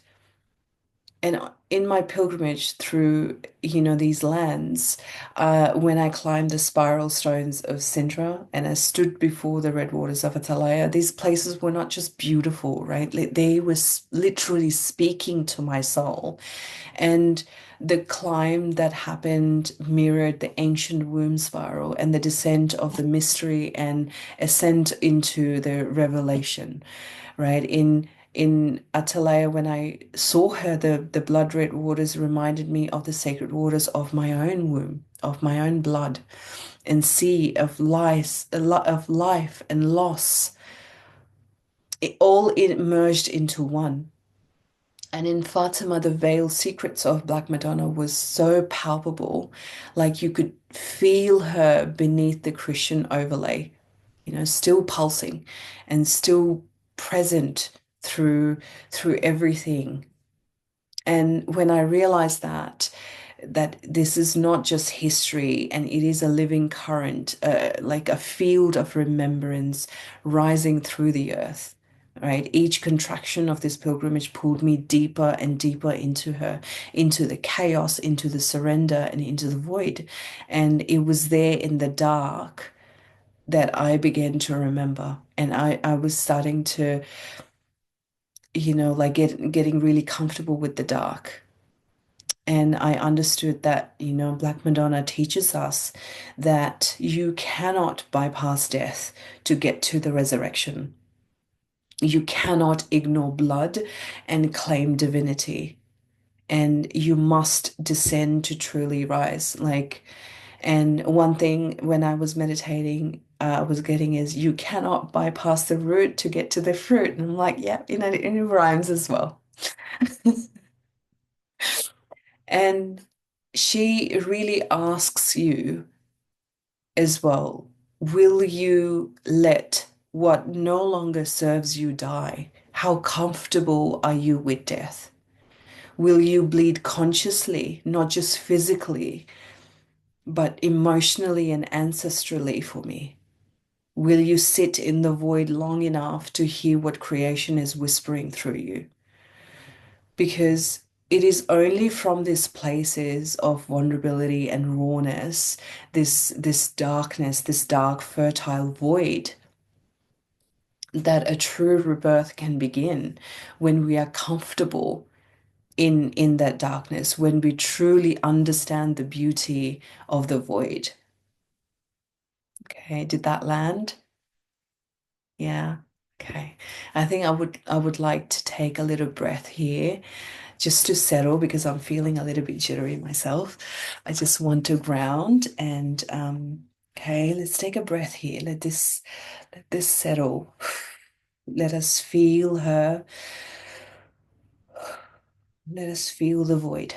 and in my pilgrimage through, these lands, when I climbed the spiral stones of Sintra and I stood before the red waters of Atalaya, these places were not just beautiful, right? They were literally speaking to my soul. And the climb that happened mirrored the ancient womb spiral and the descent of the mystery and ascent into the revelation, right? In Atalaya, when I saw her, the blood red waters reminded me of the sacred waters of my own womb, of my own blood, and sea of life, of life and loss. It merged into one. And in Fatima, the veiled secrets of Black Madonna was so palpable, like you could feel her beneath the Christian overlay, still pulsing and still present through everything. And when I realized that this is not just history and it is a living current, like a field of remembrance rising through the earth, right? Each contraction of this pilgrimage pulled me deeper and deeper into her, into the chaos, into the surrender, and into the void. And it was there in the dark that I began to remember. And I was starting to, like getting really comfortable with the dark. And I understood that, Black Madonna teaches us that you cannot bypass death to get to the resurrection. You cannot ignore blood and claim divinity. and you must descend to truly rise. Like, and one thing when I was meditating, I was getting is you cannot bypass the root to get to the fruit. And I'm like, yeah, you know, it rhymes as well. And she really asks you as well, will you let what no longer serves you die? How comfortable are you with death? Will you bleed consciously, not just physically, but emotionally and ancestrally for me? Will you sit in the void long enough to hear what creation is whispering through you? Because it is only from these places of vulnerability and rawness, this darkness, this dark, fertile void, that a true rebirth can begin when we are comfortable in that darkness, when we truly understand the beauty of the void. Okay, did that land? Yeah. Okay. I think I would like to take a little breath here just to settle because I'm feeling a little bit jittery myself. I just want to ground and okay, let's take a breath here. Let this settle. Let us feel her. Let us feel the void.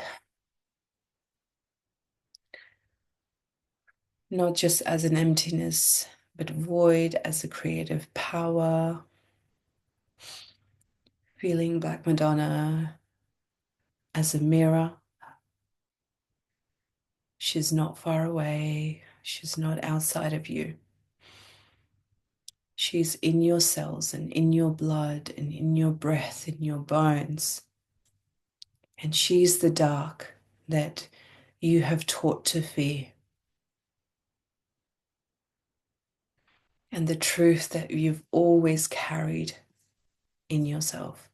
Not just as an emptiness, but void as a creative power. Feeling Black Madonna as a mirror. She's not far away. She's not outside of you. She's in your cells and in your blood and in your breath, in your bones. And she's the dark that you have taught to fear, and the truth that you've always carried in yourself.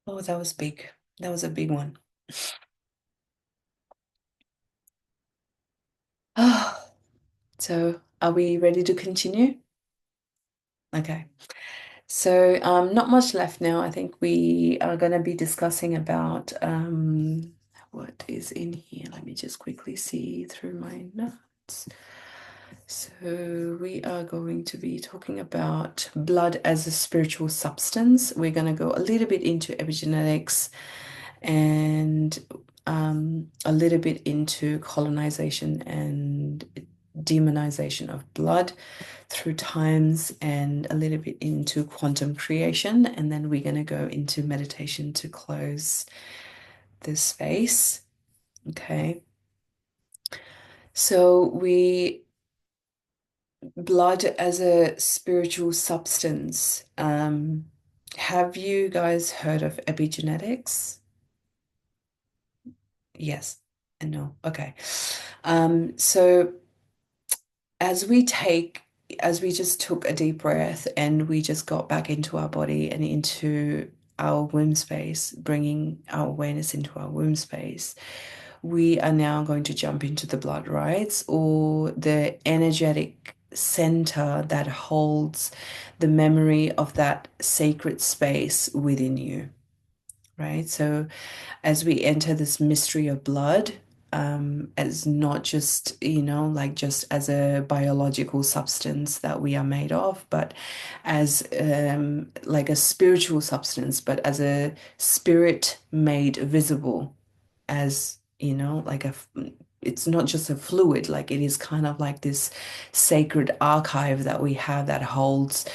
Oh, that was big. That was a big one. Oh, so are we ready to continue? Okay. So not much left now. I think we are going to be discussing about what is in here. Let me just quickly see through my notes. So we are going to be talking about blood as a spiritual substance. We're going to go a little bit into epigenetics and a little bit into colonization and demonization of blood through times, and a little bit into quantum creation. And then we're going to go into meditation to close this space. Okay. So blood as a spiritual substance. Have you guys heard of epigenetics? Yes and no. Okay. So as we take, as we just took a deep breath and we just got back into our body and into our womb space, bringing our awareness into our womb space, we are now going to jump into the blood rights, or the energetic center that holds the memory of that sacred space within you, right? So as we enter this mystery of blood, as not just, like just as a biological substance that we are made of, but as like a spiritual substance, but as a spirit made visible, as, like it's not just a fluid, like it is kind of like this sacred archive that we have that holds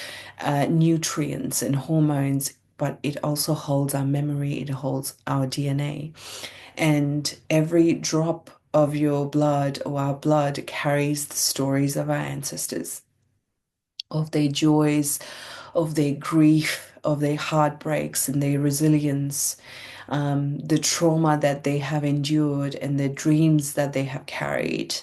nutrients and hormones, but it also holds our memory, it holds our DNA. And every drop of your blood or our blood carries the stories of our ancestors, of their joys, of their grief, of their heartbreaks and their resilience, the trauma that they have endured and the dreams that they have carried,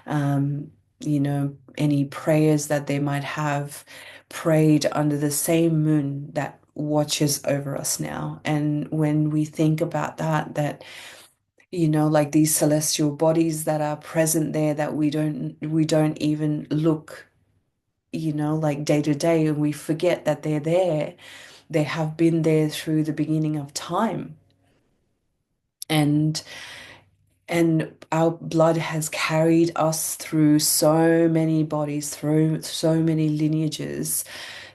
any prayers that they might have prayed under the same moon that watches over us now. And when we think about that, like these celestial bodies that are present there that we don't even look, like day to day, and we forget that they're there. They have been there through the beginning of time. And our blood has carried us through so many bodies, through so many lineages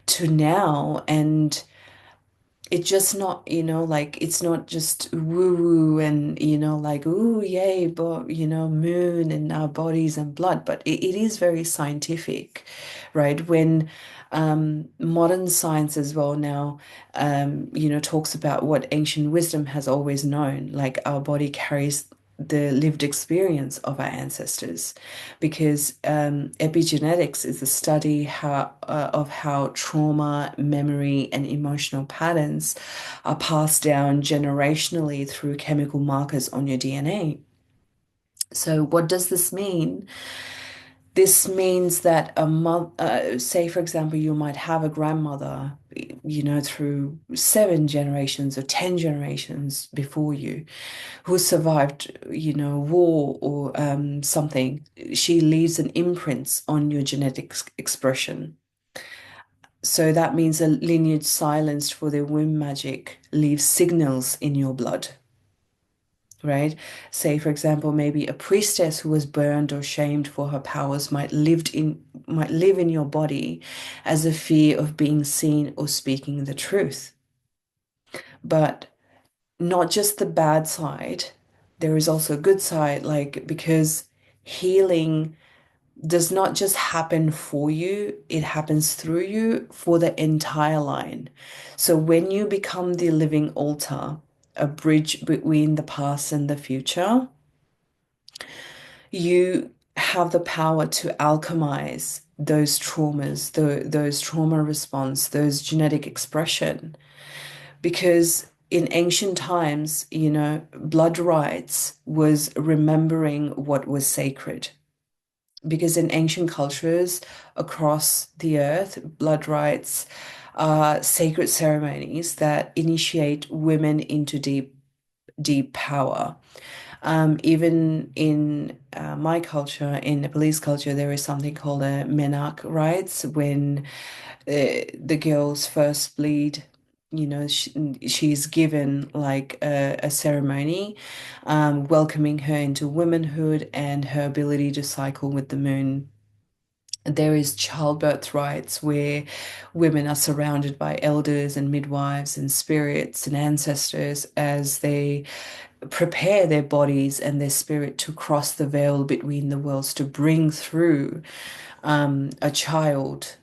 to now. And it's just not, like it's not just woo woo and, like, ooh, yay, but, moon and our bodies and blood, but it is very scientific, right? When modern science as well now, talks about what ancient wisdom has always known, like our body carries the lived experience of our ancestors, because epigenetics is the study of how trauma, memory, and emotional patterns are passed down generationally through chemical markers on your DNA. So, what does this mean? This means that a mother, say for example, you might have a grandmother, through 7 generations or 10 generations before you, who survived, war or something. She leaves an imprint on your genetic expression. So that means a lineage silenced for their womb magic leaves signals in your blood, right? Say, for example, maybe a priestess who was burned or shamed for her powers might live in your body as a fear of being seen or speaking the truth. But not just the bad side, there is also a good side, like because healing does not just happen for you, it happens through you for the entire line. So when you become the living altar, a bridge between the past and the future, you have the power to alchemize those traumas, those trauma response, those genetic expression. Because in ancient times, blood rites was remembering what was sacred. Because in ancient cultures across the earth, blood rites are sacred ceremonies that initiate women into deep, deep power. Even in my culture, in Nepalese culture, there is something called a menak rites when the girls first bleed. She's given like a ceremony, welcoming her into womanhood and her ability to cycle with the moon. There is childbirth rites where women are surrounded by elders and midwives and spirits and ancestors as they prepare their bodies and their spirit to cross the veil between the worlds to bring through a child,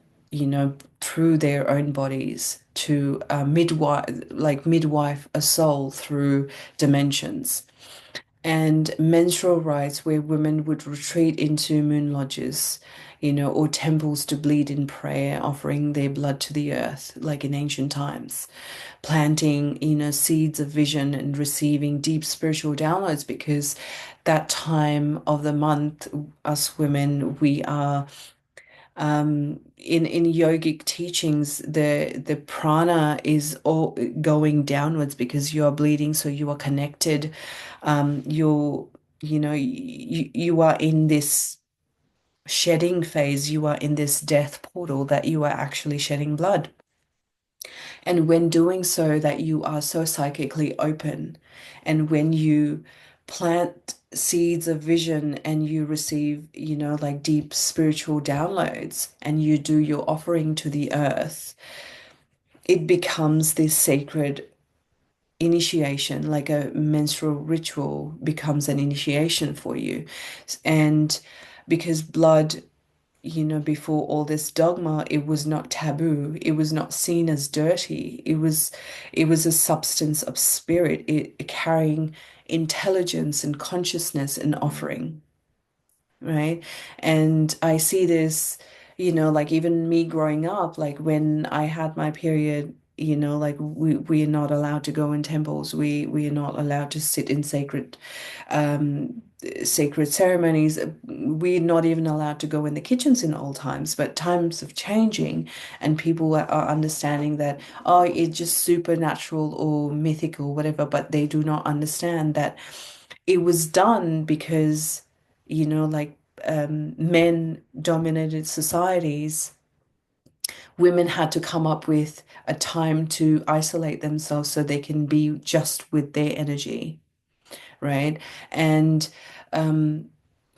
through their own bodies to midwife a soul through dimensions. And menstrual rites where women would retreat into moon lodges, or temples to bleed in prayer, offering their blood to the earth, like in ancient times, planting, seeds of vision and receiving deep spiritual downloads, because that time of the month, us women, we are in yogic teachings, the prana is all going downwards because you are bleeding, so you are connected. You are in this shedding phase, you are in this death portal that you are actually shedding blood. And when doing so, that you are so psychically open. And when you plant seeds of vision and you receive, like deep spiritual downloads and you do your offering to the earth, it becomes this sacred initiation, like a menstrual ritual becomes an initiation for you. And because blood, before all this dogma, it was not taboo. It was not seen as dirty. It was a substance of spirit, carrying intelligence and consciousness and offering, right? And I see this, like even me growing up, like when I had my period, like we are not allowed to go in temples. We are not allowed to sit in um sacred ceremonies. We're not even allowed to go in the kitchens in old times. But times of changing, and people are understanding that, oh, it's just supernatural or mythical, whatever, but they do not understand that it was done because, like men dominated societies. Women had to come up with a time to isolate themselves so they can be just with their energy, right? And um,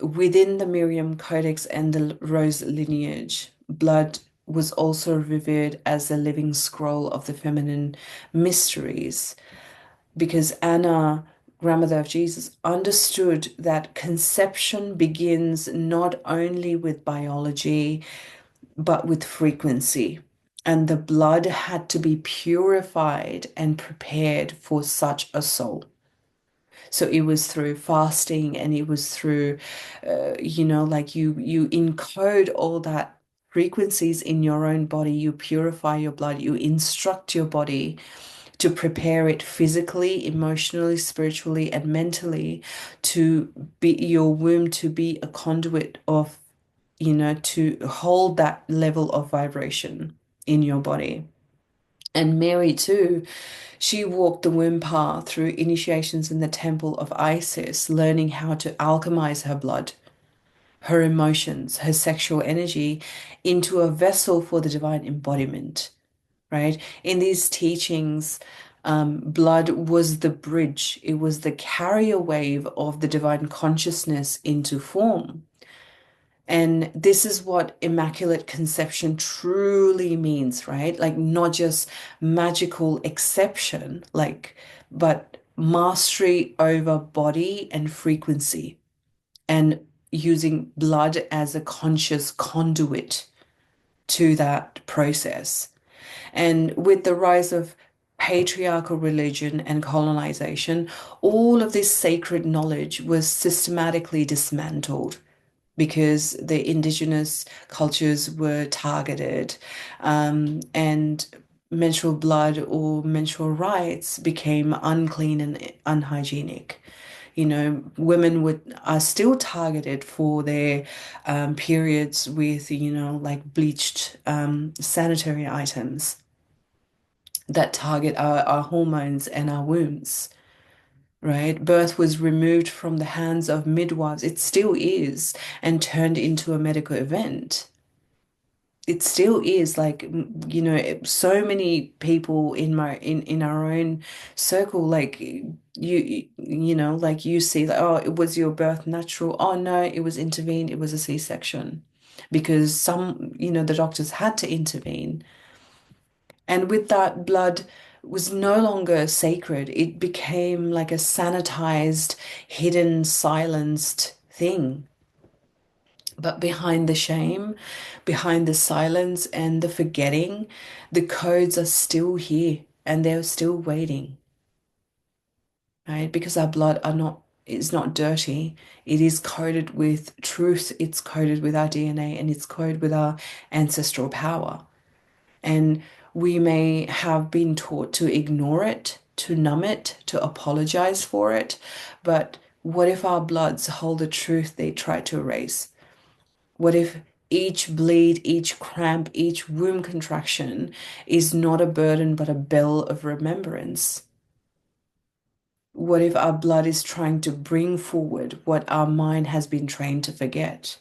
within the Miriam Codex and the Rose lineage, blood was also revered as a living scroll of the feminine mysteries, because Anna, grandmother of Jesus, understood that conception begins not only with biology, but with frequency. And the blood had to be purified and prepared for such a soul. So it was through fasting, and it was through, like you encode all that frequencies in your own body. You purify your blood. You instruct your body to prepare it physically, emotionally, spiritually, and mentally, to be your womb, to be a conduit of, to hold that level of vibration in your body. And Mary, too, she walked the womb path through initiations in the temple of Isis, learning how to alchemize her blood, her emotions, her sexual energy into a vessel for the divine embodiment, right? In these teachings, blood was the bridge, it was the carrier wave of the divine consciousness into form. And this is what Immaculate Conception truly means, right? Like, not just magical exception, but mastery over body and frequency, and using blood as a conscious conduit to that process. And with the rise of patriarchal religion and colonization, all of this sacred knowledge was systematically dismantled, because the indigenous cultures were targeted, and menstrual blood or menstrual rights became unclean and unhygienic. Women are still targeted for their periods with, like bleached sanitary items that target our hormones and our wombs, right? Birth was removed from the hands of midwives. It still is, and turned into a medical event. It still is, like, so many people in our own circle, like, like, you see that, oh, it was your birth natural? Oh no, it was intervened, it was a C-section, because the doctors had to intervene. And with that, blood was no longer sacred. It became like a sanitized, hidden, silenced thing. But behind the shame, behind the silence and the forgetting, the codes are still here, and they're still waiting, right? Because our blood is not dirty. It is coded with truth. It's coded with our DNA, and it's coded with our ancestral power. And we may have been taught to ignore it, to numb it, to apologize for it. But what if our bloods hold the truth they try to erase? What if each bleed, each cramp, each womb contraction is not a burden but a bell of remembrance? What if our blood is trying to bring forward what our mind has been trained to forget,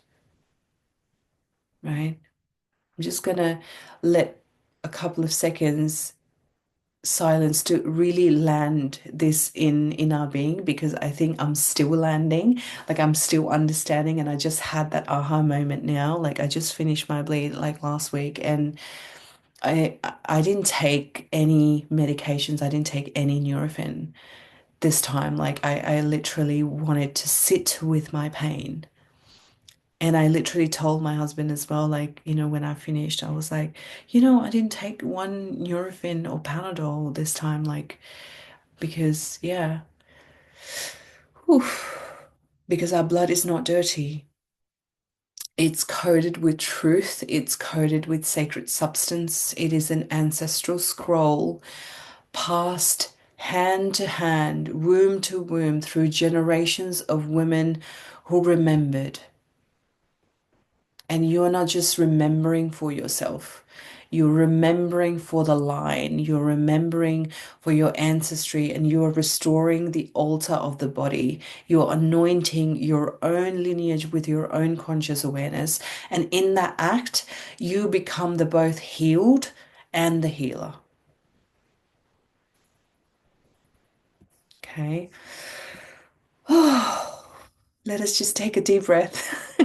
right? I'm just gonna let a couple of seconds silence to really land this in our being, because I think I'm still landing, like I'm still understanding. And I just had that aha moment now. Like, I just finished my bleed like last week, and I didn't take any medications, I didn't take any Nurofen this time. Like, I literally wanted to sit with my pain. And I literally told my husband as well, like, when I finished, I was like, I didn't take one Nurofen or Panadol this time, like, because, yeah, whew, because our blood is not dirty. It's coded with truth, it's coded with sacred substance. It is an ancestral scroll passed hand to hand, womb to womb, through generations of women who remembered. And you're not just remembering for yourself. You're remembering for the line. You're remembering for your ancestry, and you're restoring the altar of the body. You're anointing your own lineage with your own conscious awareness. And in that act, you become the both healed and the healer. Okay. Oh, let us just take a deep breath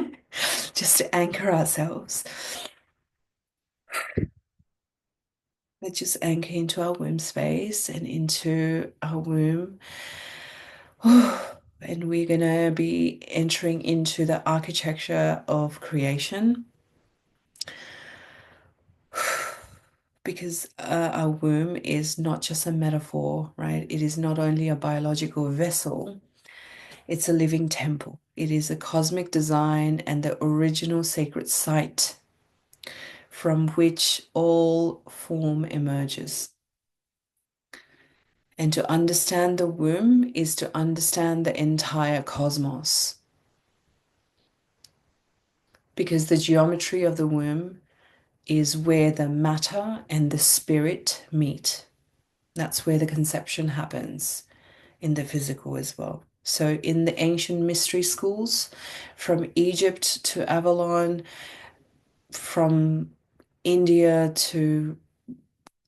just to anchor ourselves. Let's just anchor into our womb space and into our womb. And we're going to be entering into the architecture of creation because our womb is not just a metaphor, right? It is not only a biological vessel, it's a living temple. It is a cosmic design and the original sacred site from which all form emerges. And to understand the womb is to understand the entire cosmos. Because the geometry of the womb is where the matter and the spirit meet. That's where the conception happens in the physical as well. So, in the ancient mystery schools, from Egypt to Avalon, from India to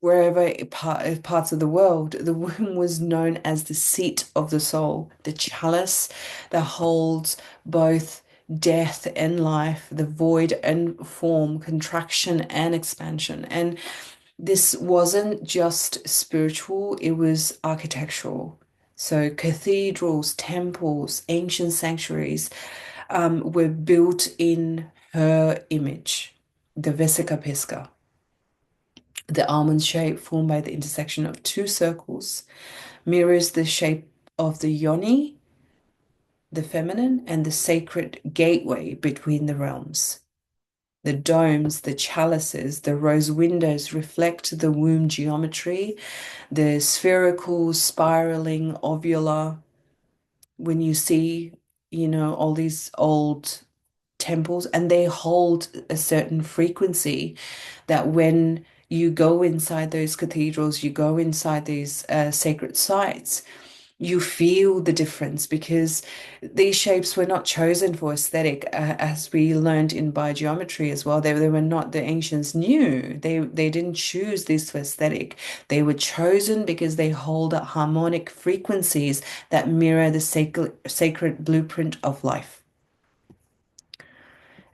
wherever parts of the world, the womb was known as the seat of the soul, the chalice that holds both death and life, the void and form, contraction and expansion. And this wasn't just spiritual, it was architectural. So cathedrals, temples, ancient sanctuaries were built in her image, the Vesica Pisca. The almond shape formed by the intersection of two circles mirrors the shape of the yoni, the feminine, and the sacred gateway between the realms. The domes, the chalices, the rose windows reflect the womb geometry, the spherical, spiraling ovula. When you see, all these old temples, and they hold a certain frequency that when you go inside those cathedrals, you go inside these sacred sites, you feel the difference because these shapes were not chosen for aesthetic, as we learned in biogeometry as well. They were not, the ancients knew they didn't choose this for aesthetic. They were chosen because they hold harmonic frequencies that mirror the sacred blueprint of life.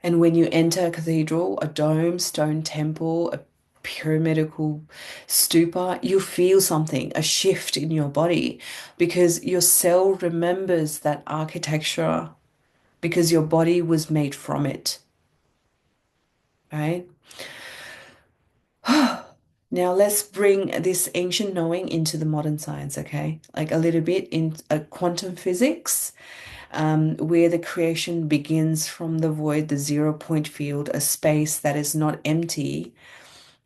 And when you enter a cathedral, a dome, stone temple, a pyramidical stupa, you feel something, a shift in your body, because your cell remembers that architecture, because your body was made from it, right? Now let's bring this ancient knowing into the modern science, okay? Like a little bit in quantum physics, where the creation begins from the void, the 0 point field, a space that is not empty,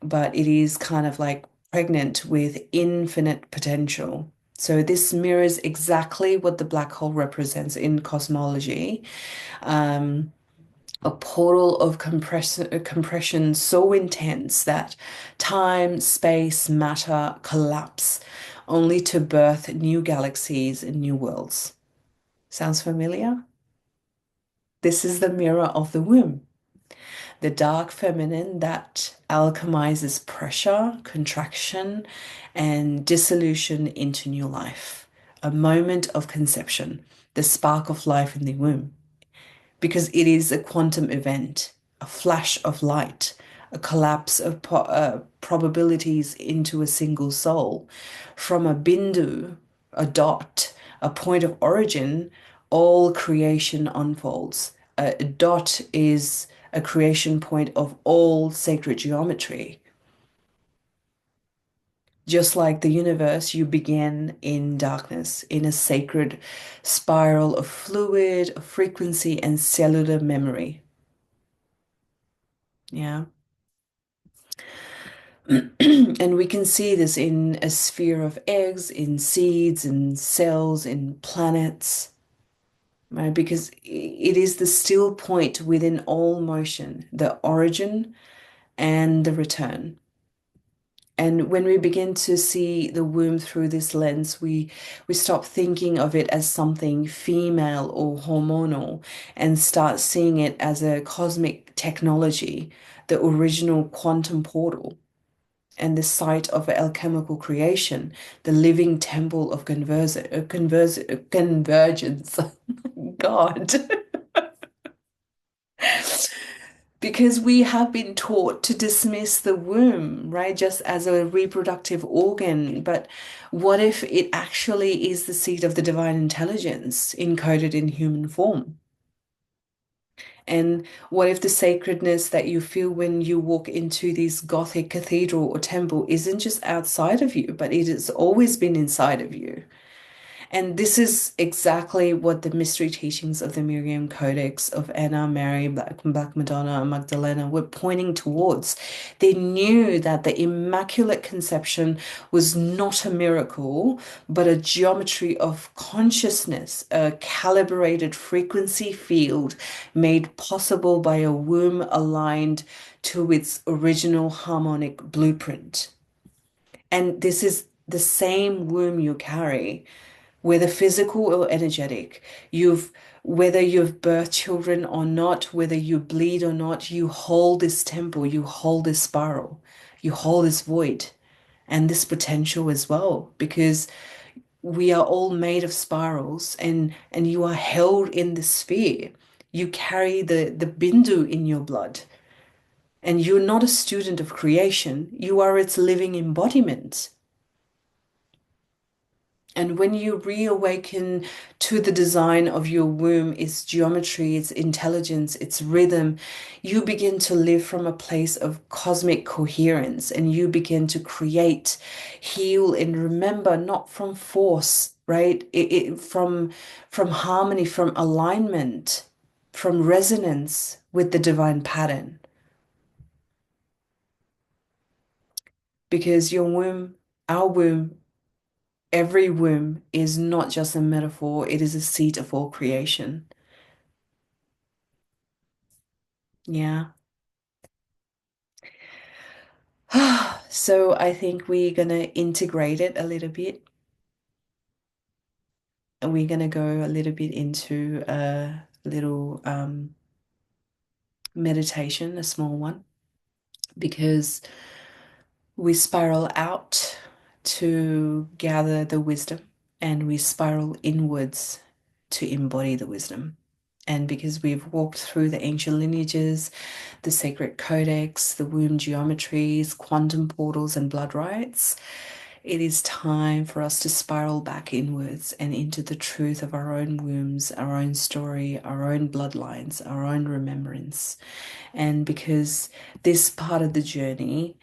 but it is kind of like pregnant with infinite potential. So this mirrors exactly what the black hole represents in cosmology. A portal of compression so intense that time, space, matter collapse, only to birth new galaxies and new worlds. Sounds familiar? This is the mirror of the womb, the dark feminine that alchemizes pressure, contraction, and dissolution into new life. A moment of conception, the spark of life in the womb, because it is a quantum event, a flash of light, a collapse of probabilities into a single soul. From a bindu, a dot, a point of origin, all creation unfolds. A dot is a creation point of all sacred geometry. Just like the universe, you begin in darkness, in a sacred spiral of fluid, of frequency, and cellular memory. Yeah. And we can see this in a sphere of eggs, in seeds, in cells, in planets, right? Because it is the still point within all motion, the origin and the return. And when we begin to see the womb through this lens, we stop thinking of it as something female or hormonal and start seeing it as a cosmic technology, the original quantum portal and the site of alchemical creation, the living temple of convergence. God. Because we have been taught to dismiss the womb, right, just as a reproductive organ. But what if it actually is the seat of the divine intelligence encoded in human form? And what if the sacredness that you feel when you walk into this Gothic cathedral or temple isn't just outside of you, but it has always been inside of you? And this is exactly what the mystery teachings of the Miriam Codex of Anna, Mary, Black Madonna, and Magdalena were pointing towards. They knew that the Immaculate Conception was not a miracle, but a geometry of consciousness, a calibrated frequency field made possible by a womb aligned to its original harmonic blueprint. And this is the same womb you carry, whether physical or energetic. Whether you've birthed children or not, whether you bleed or not, you hold this temple, you hold this spiral, you hold this void and this potential as well, because we are all made of spirals and you are held in the sphere. You carry the bindu in your blood. And you're not a student of creation, you are its living embodiment. And when you reawaken to the design of your womb, its geometry, its intelligence, its rhythm, you begin to live from a place of cosmic coherence and you begin to create, heal, and remember not from force, right? From harmony, from alignment, from resonance with the divine pattern. Because your womb, our womb, every womb is not just a metaphor, it is a seat of all creation. Yeah. So I think we're gonna integrate it a little bit, and we're gonna go a little bit into a little meditation, a small one, because we spiral out to gather the wisdom and we spiral inwards to embody the wisdom. And because we've walked through the ancient lineages, the sacred codex, the womb geometries, quantum portals, and blood rites, it is time for us to spiral back inwards and into the truth of our own wombs, our own story, our own bloodlines, our own remembrance. And because this part of the journey,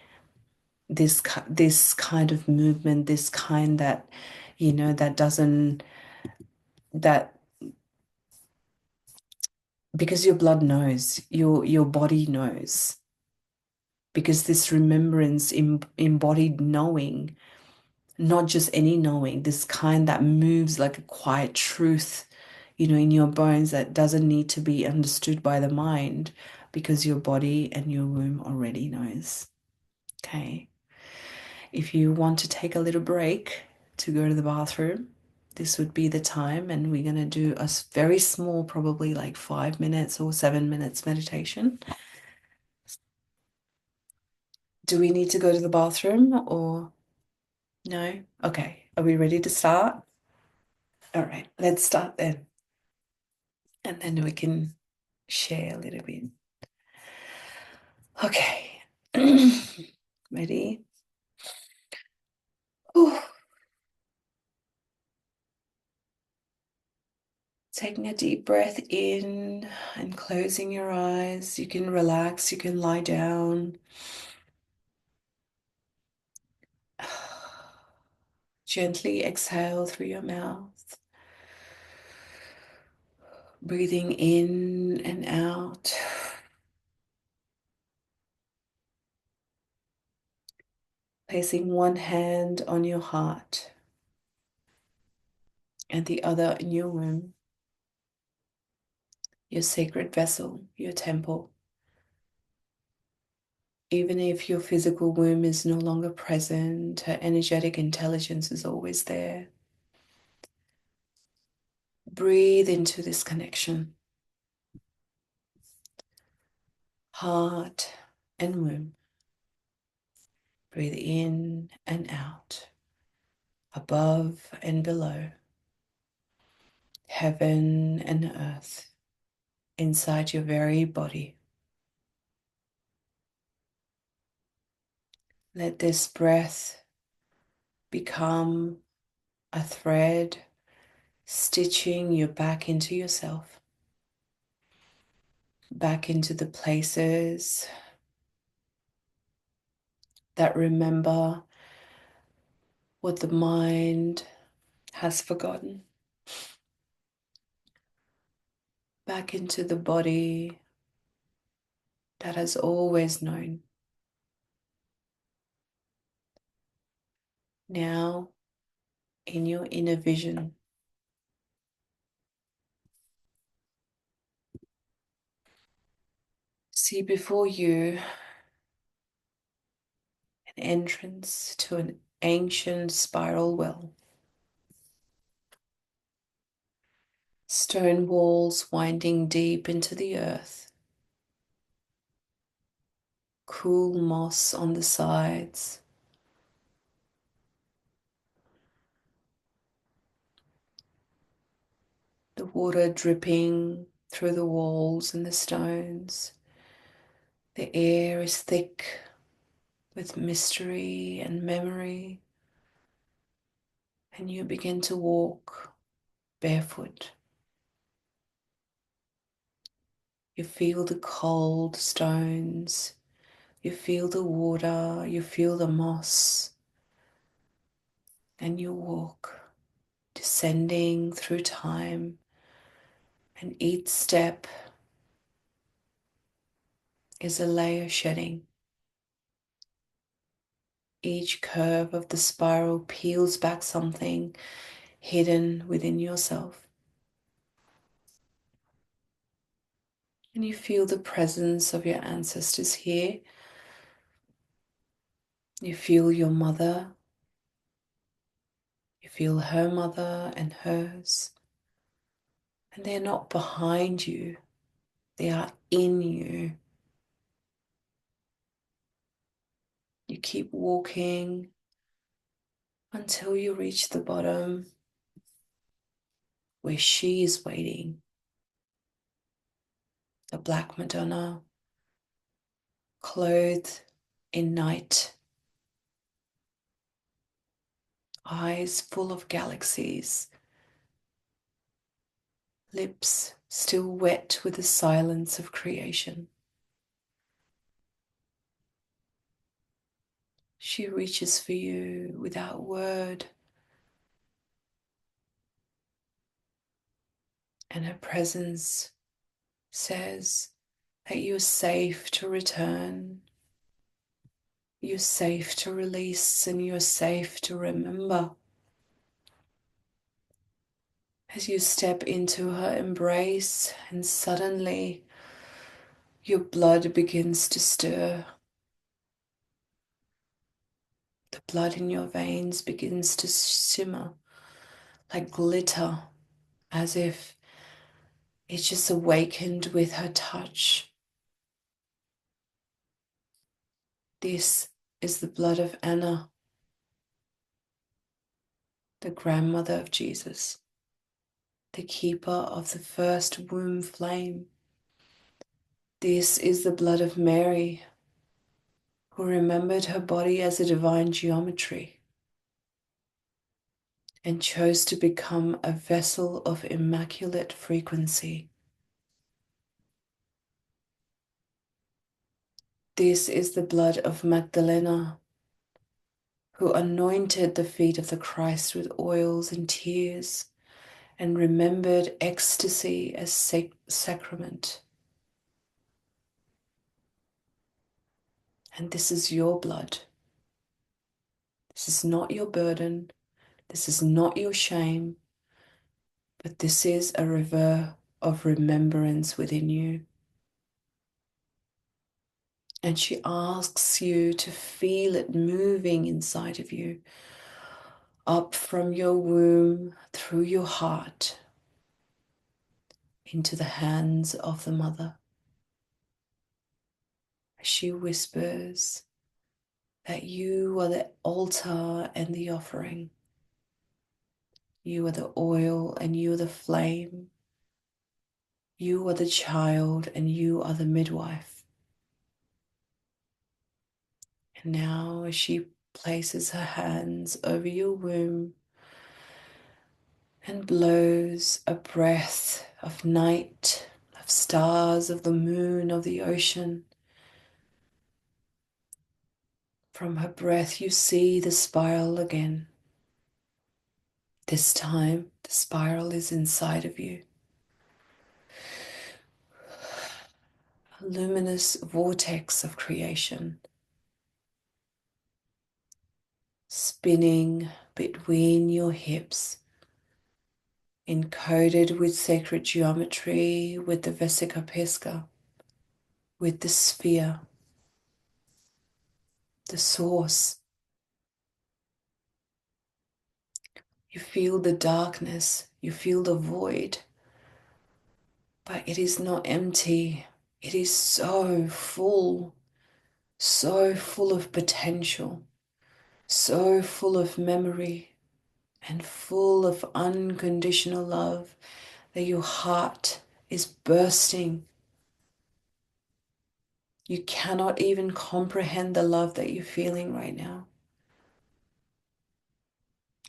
this kind of movement, this kind that, that doesn't, that because your blood knows, your body knows, because this remembrance, embodied knowing, not just any knowing, this kind that moves like a quiet truth, in your bones that doesn't need to be understood by the mind because your body and your womb already knows. Okay. If you want to take a little break to go to the bathroom, this would be the time, and we're going to do a very small, probably like 5 minutes or 7 minutes meditation. Do we need to go to the bathroom or no? Okay. Are we ready to start? All right, let's start then. And then we can share a little bit. Okay. Ready? Whew. Taking a deep breath in and closing your eyes. You can relax, you can lie down. Gently exhale through your mouth. Breathing in and out. Placing one hand on your heart and the other in your womb, your sacred vessel, your temple. Even if your physical womb is no longer present, her energetic intelligence is always there. Breathe into this connection. Heart and womb. Breathe in and out, above and below, heaven and earth, inside your very body. Let this breath become a thread stitching you back into yourself, back into the places that remember what the mind has forgotten, back into the body that has always known. Now, in your inner vision, see before you an entrance to an ancient spiral well. Stone walls winding deep into the earth. Cool moss on the sides. The water dripping through the walls and the stones. The air is thick with mystery and memory. And you begin to walk barefoot. You feel the cold stones. You feel the water. You feel the moss. And you walk, descending through time, and each step is a layer shedding. Each curve of the spiral peels back something hidden within yourself. And you feel the presence of your ancestors here. You feel your mother. You feel her mother and hers. And they're not behind you, they are in you. You keep walking until you reach the bottom where she is waiting, the Black Madonna, clothed in night, eyes full of galaxies, lips still wet with the silence of creation. She reaches for you without word, and her presence says that you're safe to return, you're safe to release, and you're safe to remember. As you step into her embrace, and suddenly your blood begins to stir. The blood in your veins begins to shimmer like glitter, as if it just awakened with her touch. This is the blood of Anna, the grandmother of Jesus, the keeper of the first womb flame. This is the blood of Mary, who remembered her body as a divine geometry and chose to become a vessel of immaculate frequency. This is the blood of Magdalena, who anointed the feet of the Christ with oils and tears and remembered ecstasy as sacrament. And this is your blood. This is not your burden. This is not your shame, but this is a river of remembrance within you. And she asks you to feel it moving inside of you, up from your womb, through your heart, into the hands of the mother. She whispers that you are the altar and the offering. You are the oil and you are the flame. You are the child and you are the midwife. And now, as she places her hands over your womb and blows a breath of night, of stars, of the moon, of the ocean, from her breath you see the spiral again. This time, the spiral is inside of you. A luminous vortex of creation, spinning between your hips, encoded with sacred geometry, with the Vesica Pisca, with the sphere, the source. You feel the darkness, you feel the void, but it is not empty. It is so full of potential, so full of memory, and full of unconditional love that your heart is bursting. You cannot even comprehend the love that you're feeling right now.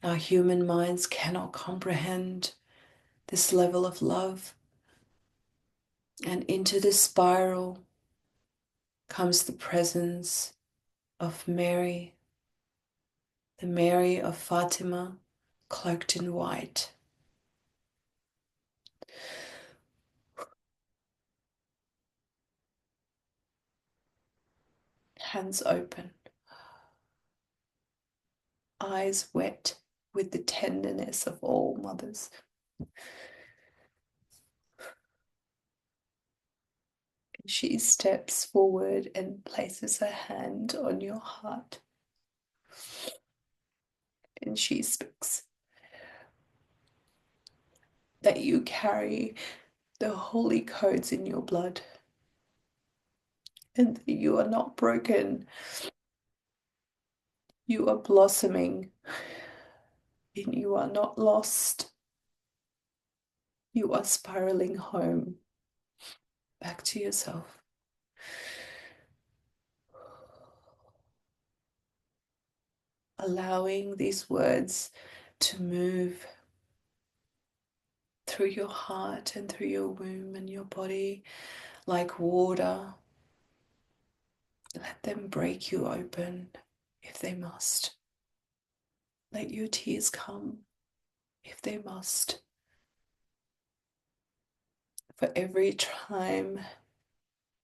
Our human minds cannot comprehend this level of love. And into this spiral comes the presence of Mary, the Mary of Fatima, cloaked in white. Hands open, eyes wet with the tenderness of all mothers. She steps forward and places her hand on your heart. And she speaks that you carry the holy codes in your blood and that you are not broken. You are blossoming and you are not lost. You are spiraling home, back to yourself. Allowing these words to move through your heart and through your womb and your body like water. Let them break you open if they must. Let your tears come if they must. For every time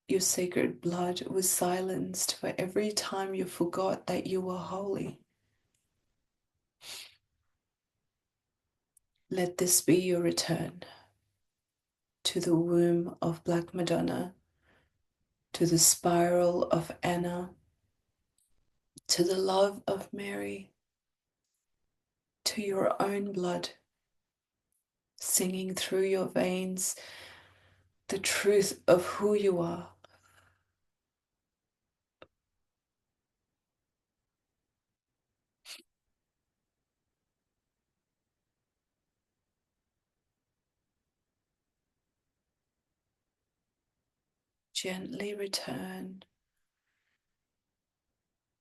your sacred blood was silenced, for every time you forgot that you were holy, let this be your return to the womb of Black Madonna, to the spiral of Anna, to the love of Mary, to your own blood, singing through your veins the truth of who you are. Gently return,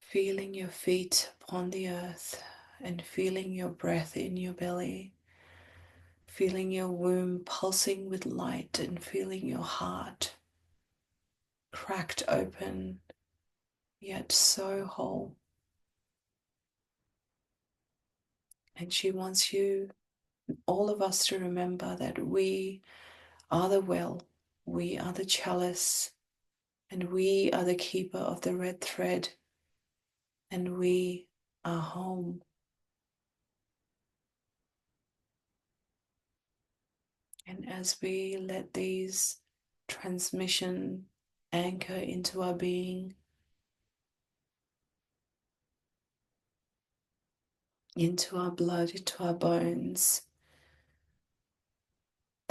feeling your feet upon the earth and feeling your breath in your belly, feeling your womb pulsing with light and feeling your heart cracked open, yet so whole. And she wants you, all of us, to remember that we are the well, we are the chalice, and we are the keeper of the red thread, and we our home. And as we let these transmission anchor into our being, into our blood, into our bones,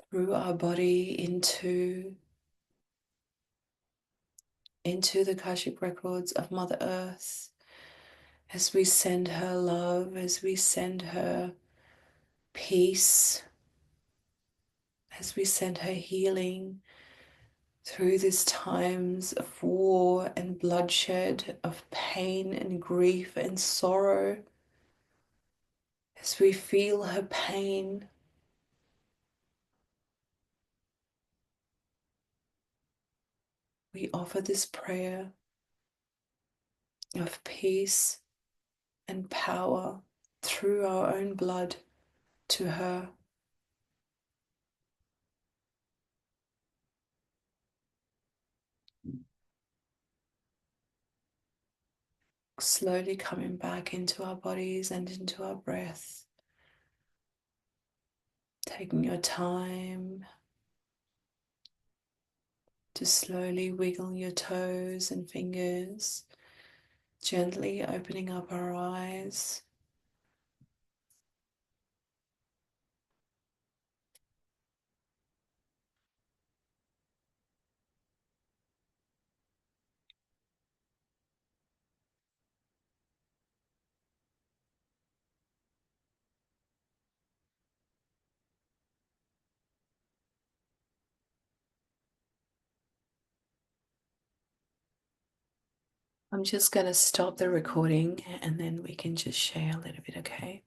through our body, into the Akashic records of Mother Earth, as we send her love, as we send her peace, as we send her healing through these times of war and bloodshed, of pain and grief and sorrow, as we feel her pain, we offer this prayer of peace and power through our own blood to her. Slowly coming back into our bodies and into our breath, taking your time to slowly wiggle your toes and fingers, gently opening up our eyes. I'm just going to stop the recording and then we can just share a little bit, okay?